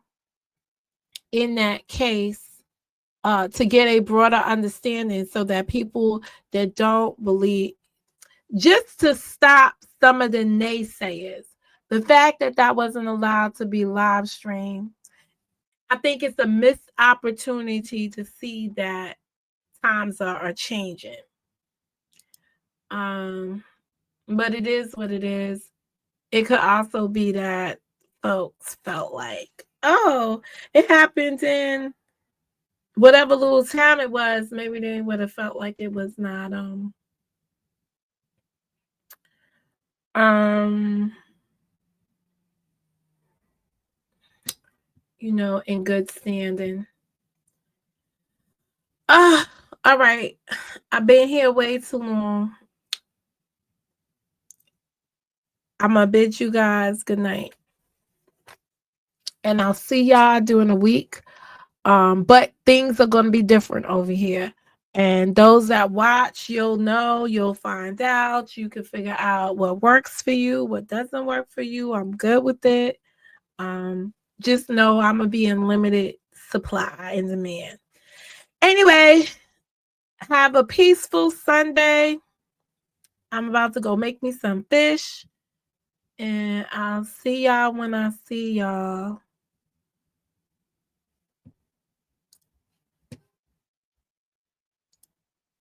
in that case, to get a broader understanding so that people that don't believe, just to stop some of the naysayers. The fact that that wasn't allowed to be live streamed, I think it's a missed opportunity to see that times are changing. But it is what it is. It could also be that folks felt like, oh, it happened in whatever little town it was. Maybe they would have felt like it was not in good standing. All right. I've been here way too long. I'm gonna bid you guys good night. And I'll see y'all during the week. But things are gonna be different over here. And those that watch, you'll know, you'll find out, you can figure out what works for you, what doesn't work for you. I'm good with it. Just know I'm gonna be in limited supply and demand. Anyway, have a peaceful Sunday. I'm about to go make me some fish. And I'll see y'all when I see y'all.